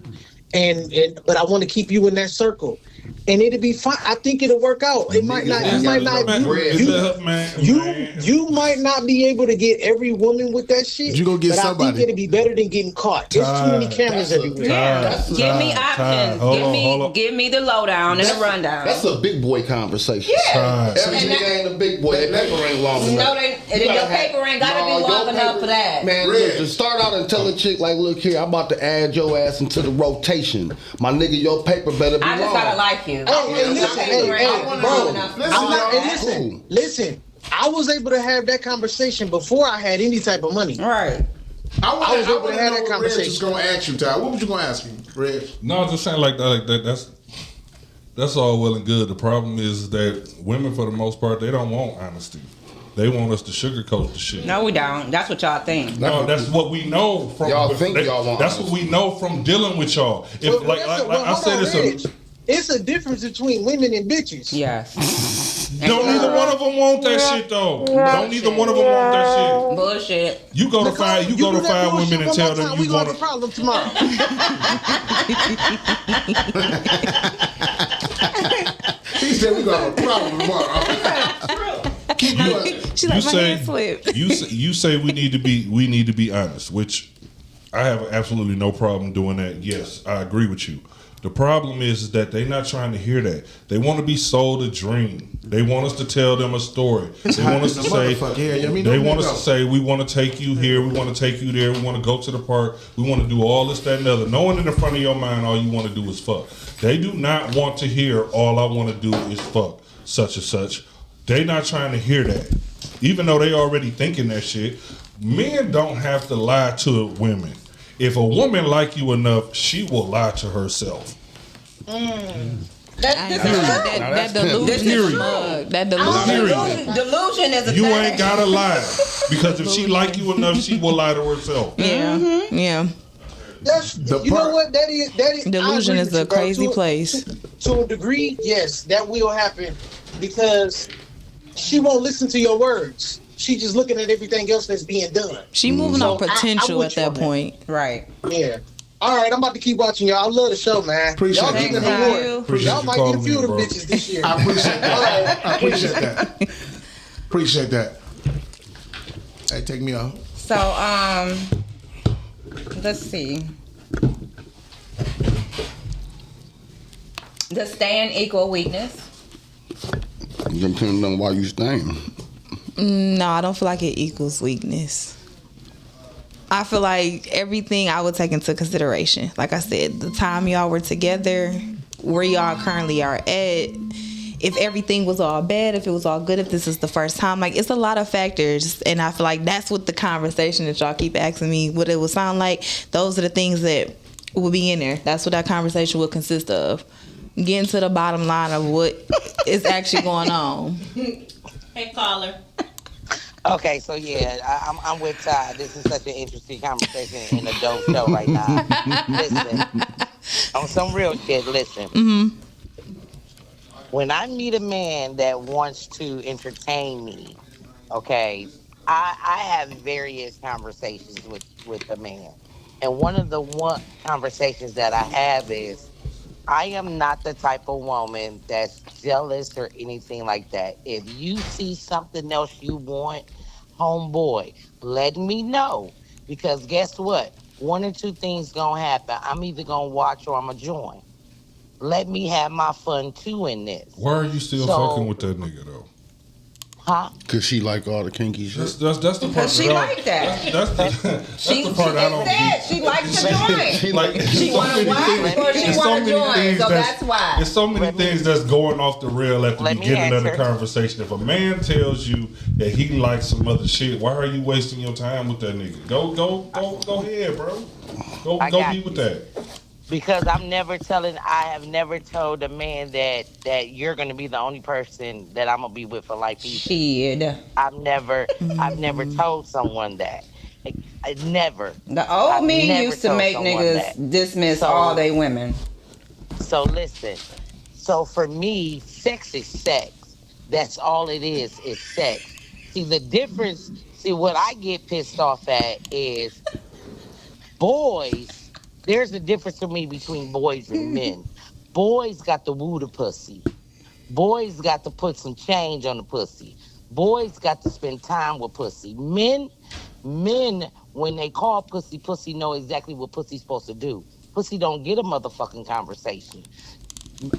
but I want to keep you in that circle. And it'll be fine. I think it'll work out. It might not. You might not. You might not be able to get every woman with that shit. You gonna get but somebody. I think it'll be better than getting caught. There's too many cameras everywhere. Give me options. Give me the lowdown and the rundown. That's a big boy conversation. Yeah. Everything ain't a big boy. That paper ain't long enough. No, your paper ain't gotta be long enough for that. Man, look, to start out and tell a chick like, look here, I'm about to add your ass into the rotation. My nigga, your paper better be long. I just gotta like you. Listen. I was able to have that conversation before I had any type of money. Right. I was able to have that conversation. Reg was gonna ask you, Ty. What was you gonna ask him, Reg? No, I'm just saying like that. That's all well and good. The problem is that women, for the most part, they don't want honesty. They want us to sugarcoat the shit. No, we don't. That's what y'all think. No, that's what we know from. Y'all think y'all want. That's what we know from dealing with y'all. If I said it's it's a difference between women and bitches. Yes. Don't neither one of them want that shit though. Don't neither one of them want that shit. Bullshit. You go to find women and tell them you want a problem tomorrow. He said we gonna have a problem tomorrow. Keep going. She like, my hand slipped. You say we need to be honest, which I have absolutely no problem doing that. Yes, I agree with you. The problem is that they're not trying to hear that. They want to be sold a dream. They want us to tell them a story. They want us to say, we want to take you here, we want to take you there, we want to go to the park, we want to do all this, that, and the other. Knowing in the front of your mind all you want to do is fuck. They do not want to hear all I want to do is fuck such and such. They not trying to hear that. Even though they already thinking that shit. Men don't have to lie to women. If a woman like you enough, she will lie to herself. That delusion is a You thing. ain't gotta lie because if she like you enough, she will lie to herself. Yeah, yeah. That's know what that is. Delusion is a crazy place. To a degree, yes, that will happen because she won't listen to your words. She's just looking at everything else that's being done. She moving on potential at that point. Right. Yeah. All right, I'm about to keep watching y'all. I love the show, man. Appreciate y'all it. getting an award. Y'all might get a few of them bitches this year. I appreciate that. I appreciate that. Appreciate that. Hey, take me out. So, let's see. Does staying equal weakness? Depending on why you staying. No, I don't feel like it equals weakness. I feel like everything I would take into consideration. Like I said, the time y'all were together, where y'all currently are at, if everything was all bad, if it was all good, if this is the first time. Like, it's a lot of factors, and I feel like that's what the conversation that y'all keep asking me, what it would sound like. Those are the things that will be in there. That's what that conversation will consist of. Getting to the bottom line of what is actually going on. Hey, caller. Okay, so yeah, I'm with Ty. This is such an interesting conversation in a dope show right now. Listen, on some real shit, listen. Mm-hmm. When I meet a man that wants to entertain me, okay, I have various conversations with a man. And one of the conversations that I have is, I am not the type of woman that's jealous or anything like that. If you see something else you want, homeboy, let me know. Because guess what? One or two things gonna happen. I'm either gonna watch or I'm gonna join. let me have my fun too in this. Why are you still fucking with that nigga though? Huh? Cause she like all the kinky shit. That's the part. Because she like that. That's the part I don't get. She likes to join. She want to watch or she want to join. So that's why. There's so many things that's going off the rail at the beginning of the conversation. If a man tells you that he likes some other shit, why are you wasting your time with that nigga? Go ahead, bro. Go be with that. Because I have never told a man that you're gonna be the only person that I'm gonna be with for life. Shit. I've never told someone that. I never. The old me used to make niggas dismiss all they women. So listen. So for me, sex is sex. That's all it is sex. See the difference. See what I get pissed off at is boys. There's a difference for me between boys and men. Boys got to woo the pussy. Boys got to put some change on the pussy. Boys got to spend time with pussy. Men, when they call pussy know exactly what pussy's supposed to do. Pussy don't get a motherfucking conversation.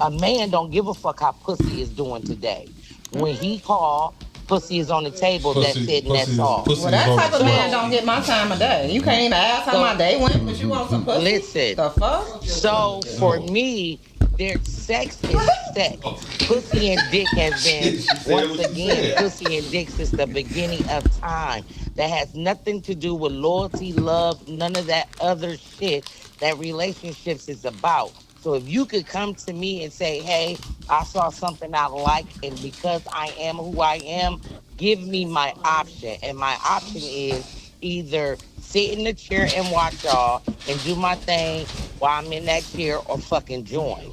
A man don't give a fuck how pussy is doing today. When he call, pussy is on the table, that's it, and that's all. Well, that type of man don't get my time of day. You can't even ask how my day went because you want some pussy. Listen. The fuck? So, for me, their sex is sex. Pussy and dick has been, once again, pussy and dick since the beginning of time. That has nothing to do with loyalty, love, none of that other shit that relationships is about. So if you could come to me and say, hey, I saw something I like, and because I am who I am, give me my option. And my option is either sit in the chair and watch y'all and do my thing while I'm in that chair, or fucking join.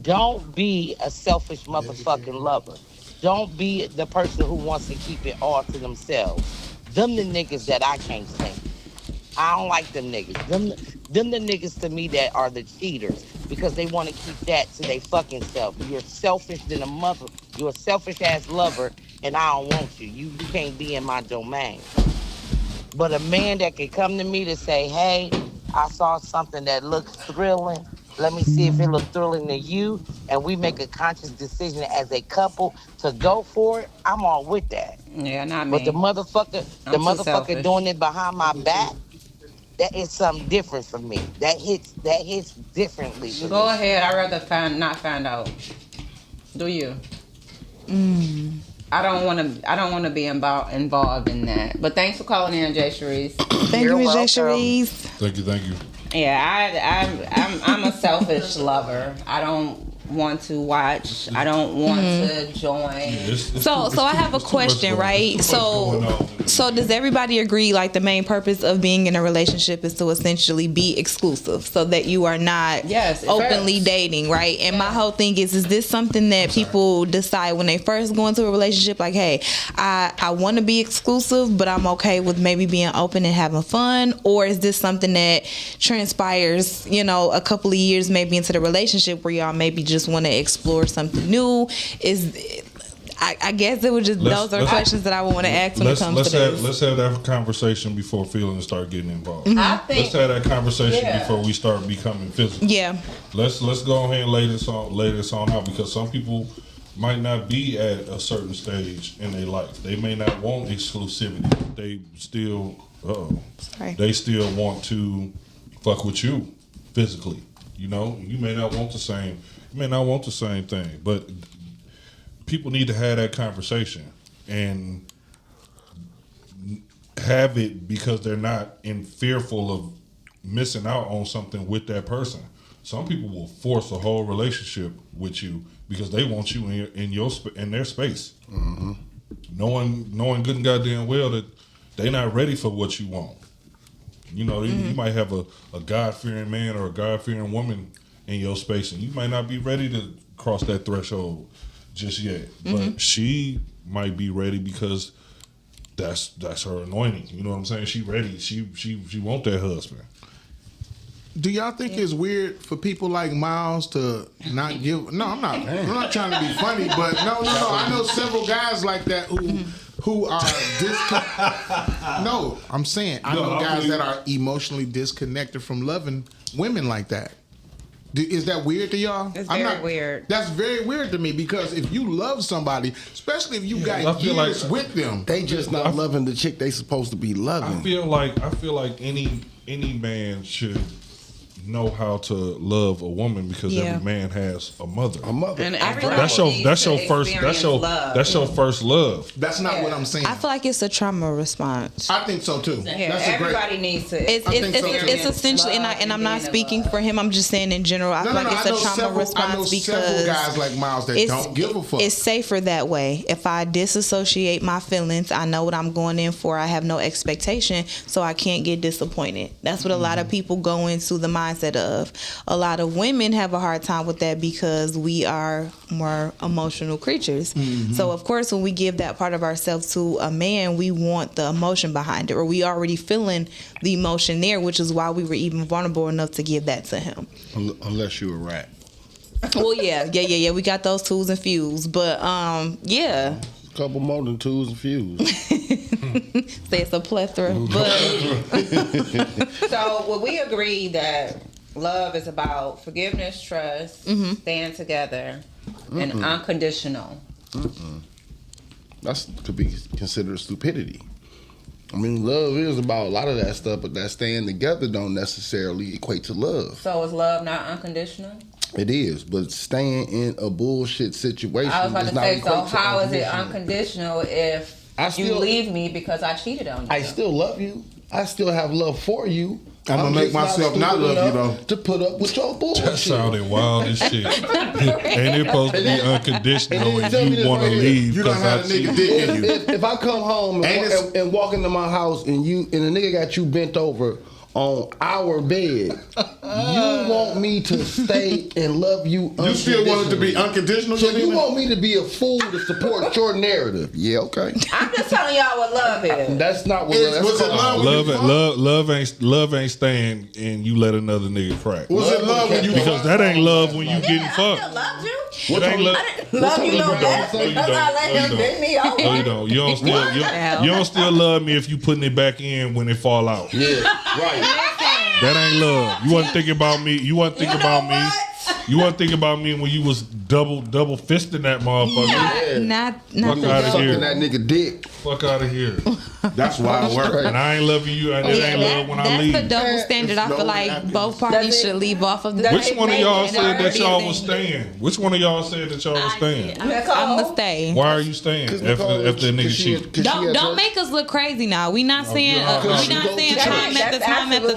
Don't be a selfish motherfucking lover. Don't be the person who wants to keep it all to themselves. Them the niggas that I can't stand. I don't like them niggas. Them the niggas to me that are the cheaters, because they want to keep that to their fucking self. You're selfish than a mother. You're a selfish ass lover, and I don't want you. You can't be in my domain. But a man that can come to me to say, hey, I saw something that looks thrilling. Let me see if it looks thrilling to you, and we make a conscious decision as a couple to go for it. I'm all with that. Yeah, not me. But the motherfucker doing it behind my back, that is something different for me. That hits differently for Go me. ahead. I'd rather not find out. Do you? I don't want to be involved in that. But thanks for calling in, Jay Cherise. Thank you, Jay Cherise. Thank you. Yeah, I'm a selfish lover. I don't want to watch. I don't want to join. So I have a question, right? So does everybody agree, like, the main purpose of being in a relationship is to essentially be exclusive, so that you are not openly dating, right? And my whole thing is this something that people decide when they first go into a relationship, like, hey, I want to be exclusive, but I'm okay with maybe being open and having fun? Or is this something that transpires, a couple of years maybe into the relationship where y'all maybe just want to explore something new? I guess it was just those are questions that I would want to ask when it comes to this. Let's have that conversation before feelings start getting involved. Let's have that conversation before we start becoming physical. Yeah. Let's go ahead and lay this on out, because some people might not be at a certain stage in their life. They may not want exclusivity. They still want to fuck with you physically. You may not want the same. You may not want the same thing, but people need to have that conversation and have it, because they're not fearful of missing out on something with that person. Some people will force a whole relationship with you because they want you in their space, knowing good and goddamn well that they're not ready for what you want. You might have a God-fearing man or a God-fearing woman in your space, and you might not be ready to cross that threshold just yet. But she might be ready, because that's her anointing. You know what I'm saying? She ready. She want that husband. Do y'all think it's weird for people like Miles to not give? No, I'm not trying to be funny, but no. I know several guys like that who are No, I'm saying I know guys that are emotionally disconnected from loving women like that. Is that weird to y'all? It's very weird. That's very weird to me because if you love somebody, especially if you got years with them, they just not loving the chick they supposed to be loving. I feel like any man should know how to love a woman because every man has a mother. And that's your first love. That's not what I'm saying. I feel like it's a trauma response. I think so too. Yeah, everybody needs to. It's essentially, and I'm not speaking for him. I'm just saying in general. I feel like it's a trauma response because several guys like Miles that don't give a fuck. It's safer that way. If I disassociate my feelings, I know what I'm going in for. I have no expectation, so I can't get disappointed. That's what a lot of people go into the mindset of. A lot of women have a hard time with that because we are more emotional creatures. So of course when we give that part of ourselves to a man, we want the emotion behind it, or we already feeling the emotion there, which is why we were even vulnerable enough to give that to him. Unless you're a rat. Well, yeah. We got those tools and fuels, but yeah. A couple more than tools and fuels. Say it's a plethora, but so will we agree that love is about forgiveness, trust, staying together, and unconditional? That could be considered stupidity. I mean, love is about a lot of that stuff, but that staying together don't necessarily equate to love. So is love not unconditional? It is, but staying in a bullshit situation. I was about to say, so how is it unconditional if you leave me because I cheated on you? I still love you. I still have love for you. I'm gonna make myself not love you though. To put up with your bullshit. That sounded wild as shit. Ain't it supposed to be unconditional and you want to leave? You don't have a nigga dick in you. If I come home and walk into my house and a nigga got you bent over on our bed, you want me to stay and love you. You still want it to be unconditional? So you want me to be a fool to support your narrative? Yeah, okay. I'm just telling y'all what love is. That's not what love is. Love ain't staying and you let another nigga crack. Was it love when you? Because that ain't love when you getting fucked. I love you. It ain't love. I didn't love you no less because I let him bend me over. No, you don't. You don't still love me if you putting it back in when it fall out. Yeah, right. That ain't love. You wasn't thinking about me. You wasn't thinking about me. You wasn't thinking about me when you was double fisting that motherfucker. Not fuck out of here. That nigga dick. Fuck out of here. That's why I work. And I ain't loving you, and it ain't love when I leave. That's the double standard. I feel like both parties should leave off of the. Which one of y'all said that y'all was staying? Which one of y'all said that y'all was staying? I'm gonna stay. Why are you staying after the nigga cheat? Don't make us look crazy now. We not saying time at the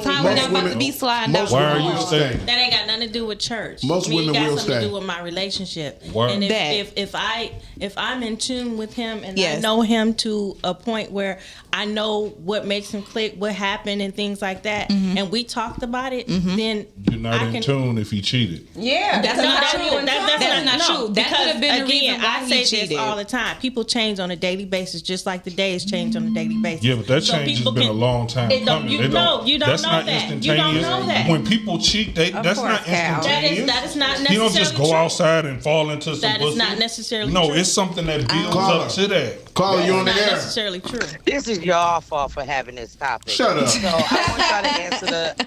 time. We're not about to be sliding out. Why are you staying? That ain't got nothing to do with church. Most women got will something stay. to do with my relationship. Why? And if I'm in tune with him and I know him to a point where I know what makes him click, what happened, and things like that, and we talked about it, then you're not in tune if he cheated. Yeah, that's not true. That's not true. That could have been the Again, reason why I he say cheated. this all the time. People change on a daily basis, just like the days change on a daily basis. Yeah, but that So change has people been a can- long time it don't- coming. you They know- you don't that's know not that. You instantaneous. don't know that. When people cheat, that's not instantaneous. That is not You don't just necessarily go true. outside and fall into some That is pussy. not necessarily No, true. it's something that builds Carla. up to that. Carla, you on the Not air? necessarily true. This is y'all fault for having this topic. Shut up. So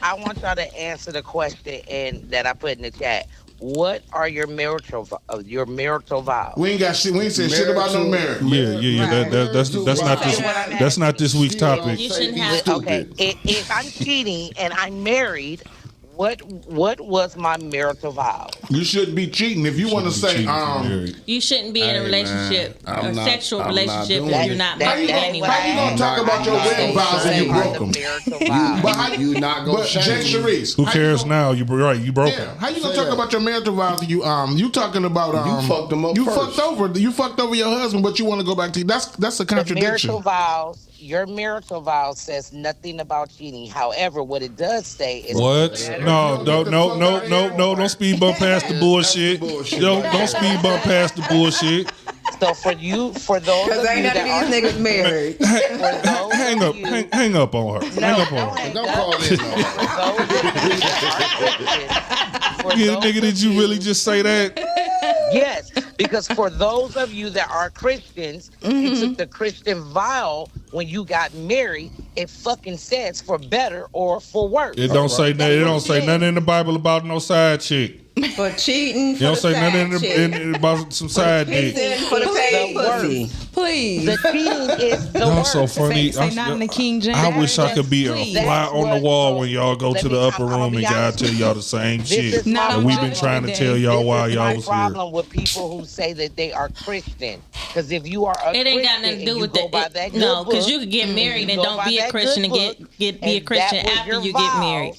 I want y'all to answer the question that I put in the chat. What are your marital vows? We ain't got shit. We ain't said shit about no marriage. Yeah. That's not this week's topic. You shouldn't have. Okay, if I'm cheating and I'm married, what was my marital vow? You shouldn't be cheating. If you want to say, You shouldn't be in a relationship, a sexual relationship, if you're not how married you anyway. gonna talk about your wedding vows and you broke them? You not gonna But Jay Sharice, Who cares now? You right. You broke yeah, him. how you gonna talk about your marital vows? You talking about You fucked them up You first. fucked over your husband, but you want to go back to that's a contradiction. Your marital vows says nothing about cheating. However, what it does say is What? No, don't speed bump past the bullshit. Yo, don't speed bump past the bullshit. So for those of you that are niggas married. Hang up on her. Hang up on her. Don't call in. Yeah, nigga, did you really just say that? Yes, because for those of you that are Christians, you took the Christian vow when you got married, It fucking says for better or for worse. It don't say nothing. It don't say nothing in the Bible about no side chick. For cheating. You don't say nothing about some side dick. For the paid pussy. Please. The cheating is the Y'all worst. so funny. Say not in the King James. I wish I could be a Please. fly on the wall when y'all go to the upper room and God tell y'all the same shit. And we've been trying to tell y'all why y'all was my here. problem with people who say that they are Christian. Because if you are a It ain't got Christian nothing to do and with you go by that. that No, good because book, you could get married you and go don't by be a that Christian good and book, be a and Christian that was after your you get vows, married.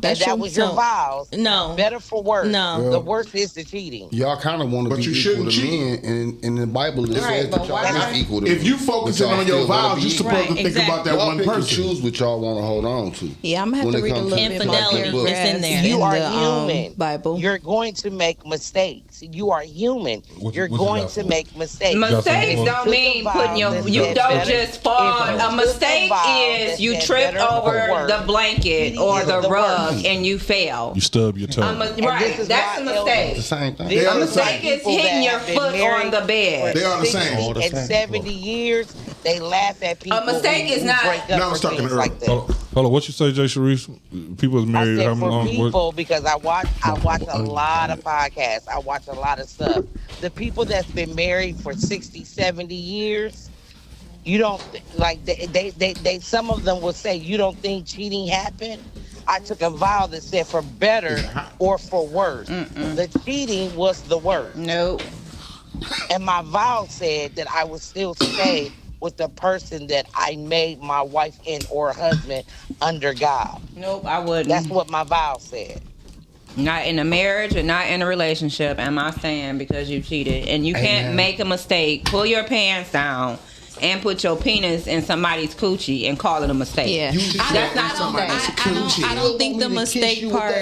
That's that was your vows. No. Better for worse. No. The worst is the cheating. Y'all kind of want to But be you equal shouldn't to cheat. men, and in the Bible it Right, says but that y'all why- not equal to men. If you focusing But y'all on your still wanna vows, be you're equal. supposed to think about that Y'all one pick and person. choose what y'all want to hold on to. Yeah, I'm gonna have When to it read a comes little to bit Infidelity more is in there. You are the, human. Bible. You're going to make mistakes. You are human. You're what you going got to for? make mistakes. Mistakes And don't took mean a putting vow your. that You said don't better- just fall. if you A took mistake vow is that you said tripped better or over worse, the blanket cheating or is the the rug worst. and you fell. You stub your toe. Right, is that's a why mistake. The same thing. This They are A the mistake same. is hitting your foot on the bed. They are the same. 60 All the and same. 70 years, they laugh at people. A mistake who is not- break up No, I was for talking things to like that. Hold on, what you say, Jay Sharice? People is I married how said for long? people because I watch a lot of podcasts. I watch a lot of stuff. The people that's been married for 60, 70 years, you don't like they some of them will say you don't think cheating happened. I took a vow that said for better or for worse. The cheating was the worst. Nope. And my vow said that I would still stay with the person that I made my wife and or husband under God. Nope, I wouldn't. That's what my vow said. Not in a marriage and not in a relationship am I saying because you cheated. And you can't Amen. make a mistake, pull your pants down, and put your penis in somebody's coochie and call it a mistake. Yeah, That's not okay. I don't think the mistake part.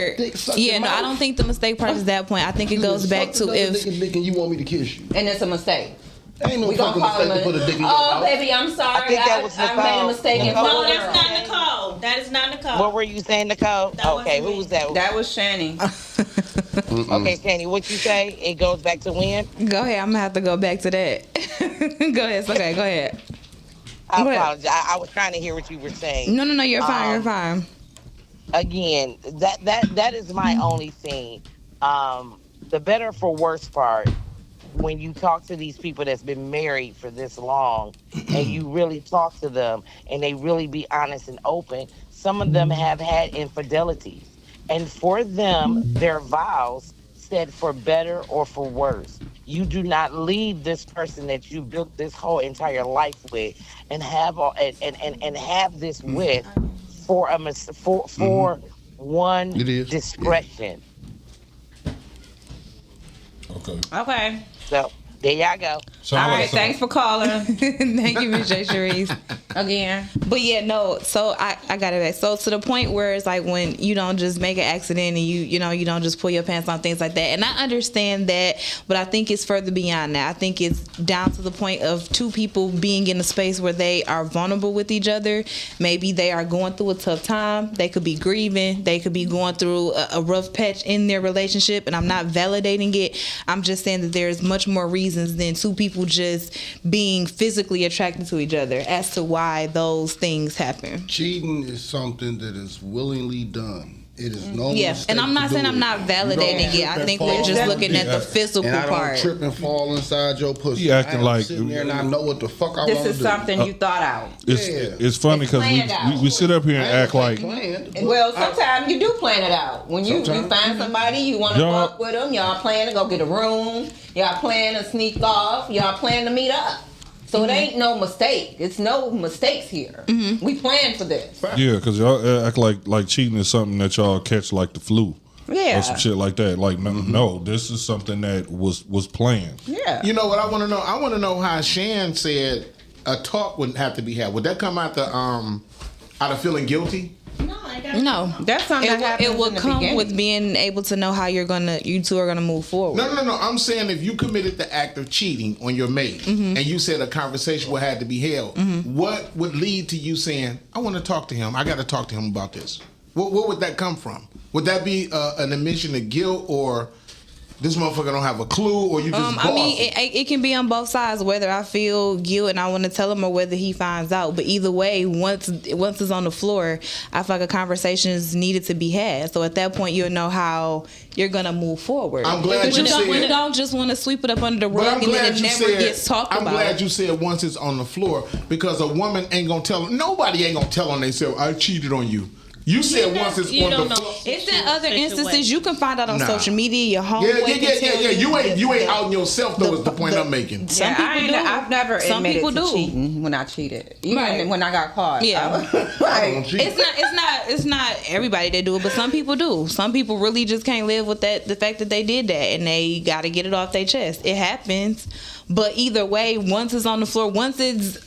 Yeah, no, I don't think the mistake part is that point. I think it goes back to if dick and you want me to kiss you. And it's a mistake. Ain't no We gonna fucking call mistake to him put a dick in your oh, mouth. baby, I'm sorry. I think that was I made a Nicole. mistake. Nicole. No, that's not Nicole. That is not Nicole. What were you saying, Nicole? That Okay, wasn't who me. was that? That was Shani. Okay, Shani, what you say? It goes back to when? go ahead, I'm gonna have to go back to that. Go ahead, it's okay. Go ahead. I Go ahead. apologize. I was trying to hear what you were saying. No, you're fine. You're fine. Again, that is my only thing. The better for worse part, when you talk to these people that's been married for this long and you really talk to them and they really be honest and open, some of them have had infidelities. And for them, their vows said for better or for worse. You do not leave this person that you built this whole entire life with and have and have this with for one discretion. Okay. Okay. So there y'all go. All right, thanks for calling. Thank you, Miss J. Sharice. Again. But yeah, no, so I got it back. So to the point where it's like when you don't just make an accident and you don't just pull your pants on, things like that. And I understand that, but I think it's further beyond that. I think it's down to the point of two people being in a space where they are vulnerable with each other. Maybe they are going through a tough time. They could be grieving. They could be going through a rough patch in their relationship. And I'm not validating it. I'm just saying that there's much more reasons than two people just being physically attracted to each other as to why those things happen. Cheating is something that is willingly done. It is no mistake and I'm not to saying do I'm it. not You validating don't it. trip I and think fall we're just in looking at the physical and I don't part. trip and fall inside your pussy. He acting I am like- sitting there and I know what the fuck I want This to is do. something you thought out. It's funny because planned out. we sit up here and act like Well, sometimes you do plan it out. When you Sometimes. find somebody, you want to Y'all- fuck with them. Y'all plan to go get a room. Y'all plan to sneak off. Y'all plan to meet up. So it ain't no mistake. It's no mistakes here. We planned for this. yeah, because y'all act like cheating is something that y'all catch like the flu. Yeah. Or some shit like that. Like no, this is something that was planned. Yeah. You know what I want to know? I want to know how Shan said a talk wouldn't have to be had. Would that come out of feeling guilty? No, that's something that happens it will in the come beginning. with being able to know how you two are gonna move forward. No. I'm saying if you committed the act of cheating on your mate and you said a conversation would have to be held, what would lead to you saying, I want to talk to him. I got to talk to him about this. What would that come from? Would that be an admission of guilt or this motherfucker don't have a clue, or you just I mean, it can be on both sides, whether I feel guilt and I want to tell him or whether he finds out. But either way, once it's on the floor, I feel like a conversation is needed to be had. So at that point, you'll know how you're going to move forward. I'm glad you said You don't just want to sweep it up under the rug and then it never gets talked about. I'm glad you said once it's on the floor, because a woman ain't going to tell, nobody ain't going to tell on themselves, I cheated on you. You said once it's on the floor. It's in other instances. You can find out on social media. Your home. Yeah. You ain't outing yourself though. Is the point I'm making. Some people do. I've never admitted to cheating when I cheated, even when I got caught. Yeah, it's not everybody that do it, but some people do. Some people really just can't live with the fact that they did that, and they got to get it off their chest. It happens. But either way, once it's on the floor, once it's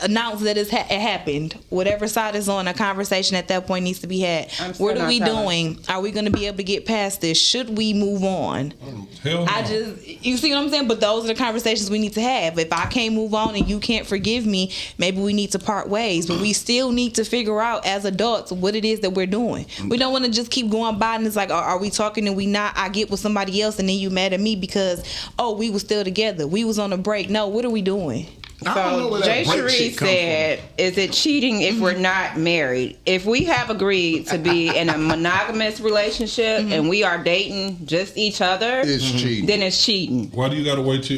announced that it happened, whatever side is on, a conversation at that point needs to be had. What are we doing? Are we going to be able to get past this? Should we move on? Hell no. You see what I'm saying? But those are the conversations we need to have. If I can't move on and you can't forgive me, maybe we need to part ways. But we still need to figure out as adults what it is that we're doing. We don't want to just keep going by and it's like, are we talking and we not? I get with somebody else and then you mad at me because, we was still together. We was on a break. No, what are we doing? So Jay Cherie said, is it cheating if we're not married? If we have agreed to be in a monogamous relationship and we are dating just each other, it's cheating. Then it's cheating. Why do you gotta wait till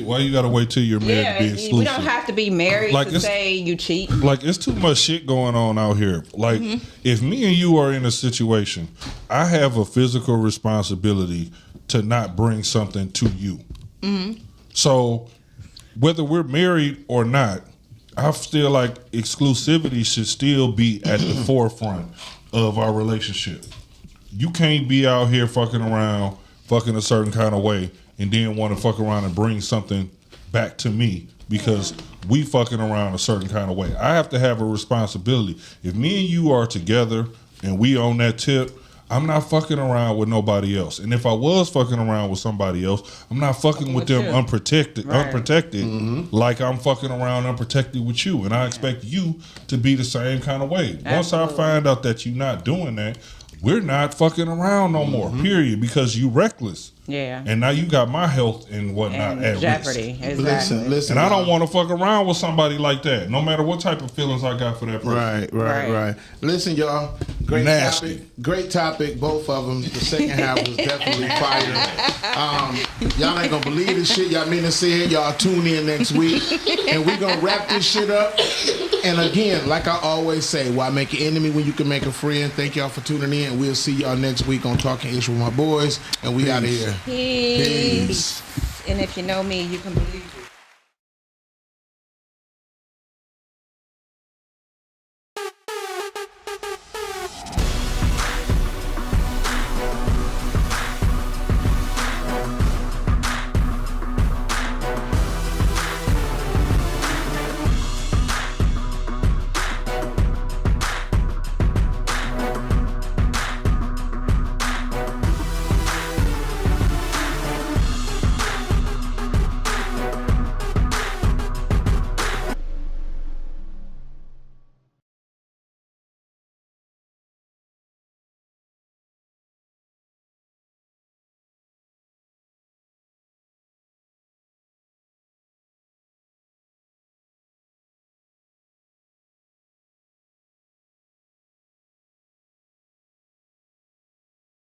you're married to be exclusive? We don't have to be married to say you cheat. Like, it's too much shit going on out here. Like, if me and you are in a situation, I have a physical responsibility to not bring something to you. So whether we're married or not, I feel like exclusivity should still be at the forefront of our relationship. You can't be out here fucking around, fucking a certain kind of way, and then want to fuck around and bring something back to me because we fucking around a certain kind of way. I have to have a responsibility. If me and you are together and we on that tip, I'm not fucking around with nobody else. And if I was fucking around with somebody else, I'm not fucking with them unprotected like I'm fucking around unprotected with you. And I expect you to be the same kind of way. Once I find out that you're not doing that, we're not fucking around no more, period, because you reckless. Yeah. And now you got my health and whatnot at jeopardy. risk. Exactly. Listen. And I don't want to fuck around with somebody like that, no matter what type of feelings I got for that person. Right. Listen, y'all. Great topic, both of them. The second half was definitely fire. Y'all ain't gonna believe this shit y'all mean to say it. Y'all tune in next week, and we gonna wrap this shit up. And again, like I always say, why make an enemy when you can make a friend? Thank y'all for tuning in, and we'll see y'all next week on Talking Ish with my boys. And we out of here. Peace. And if you know me, you can believe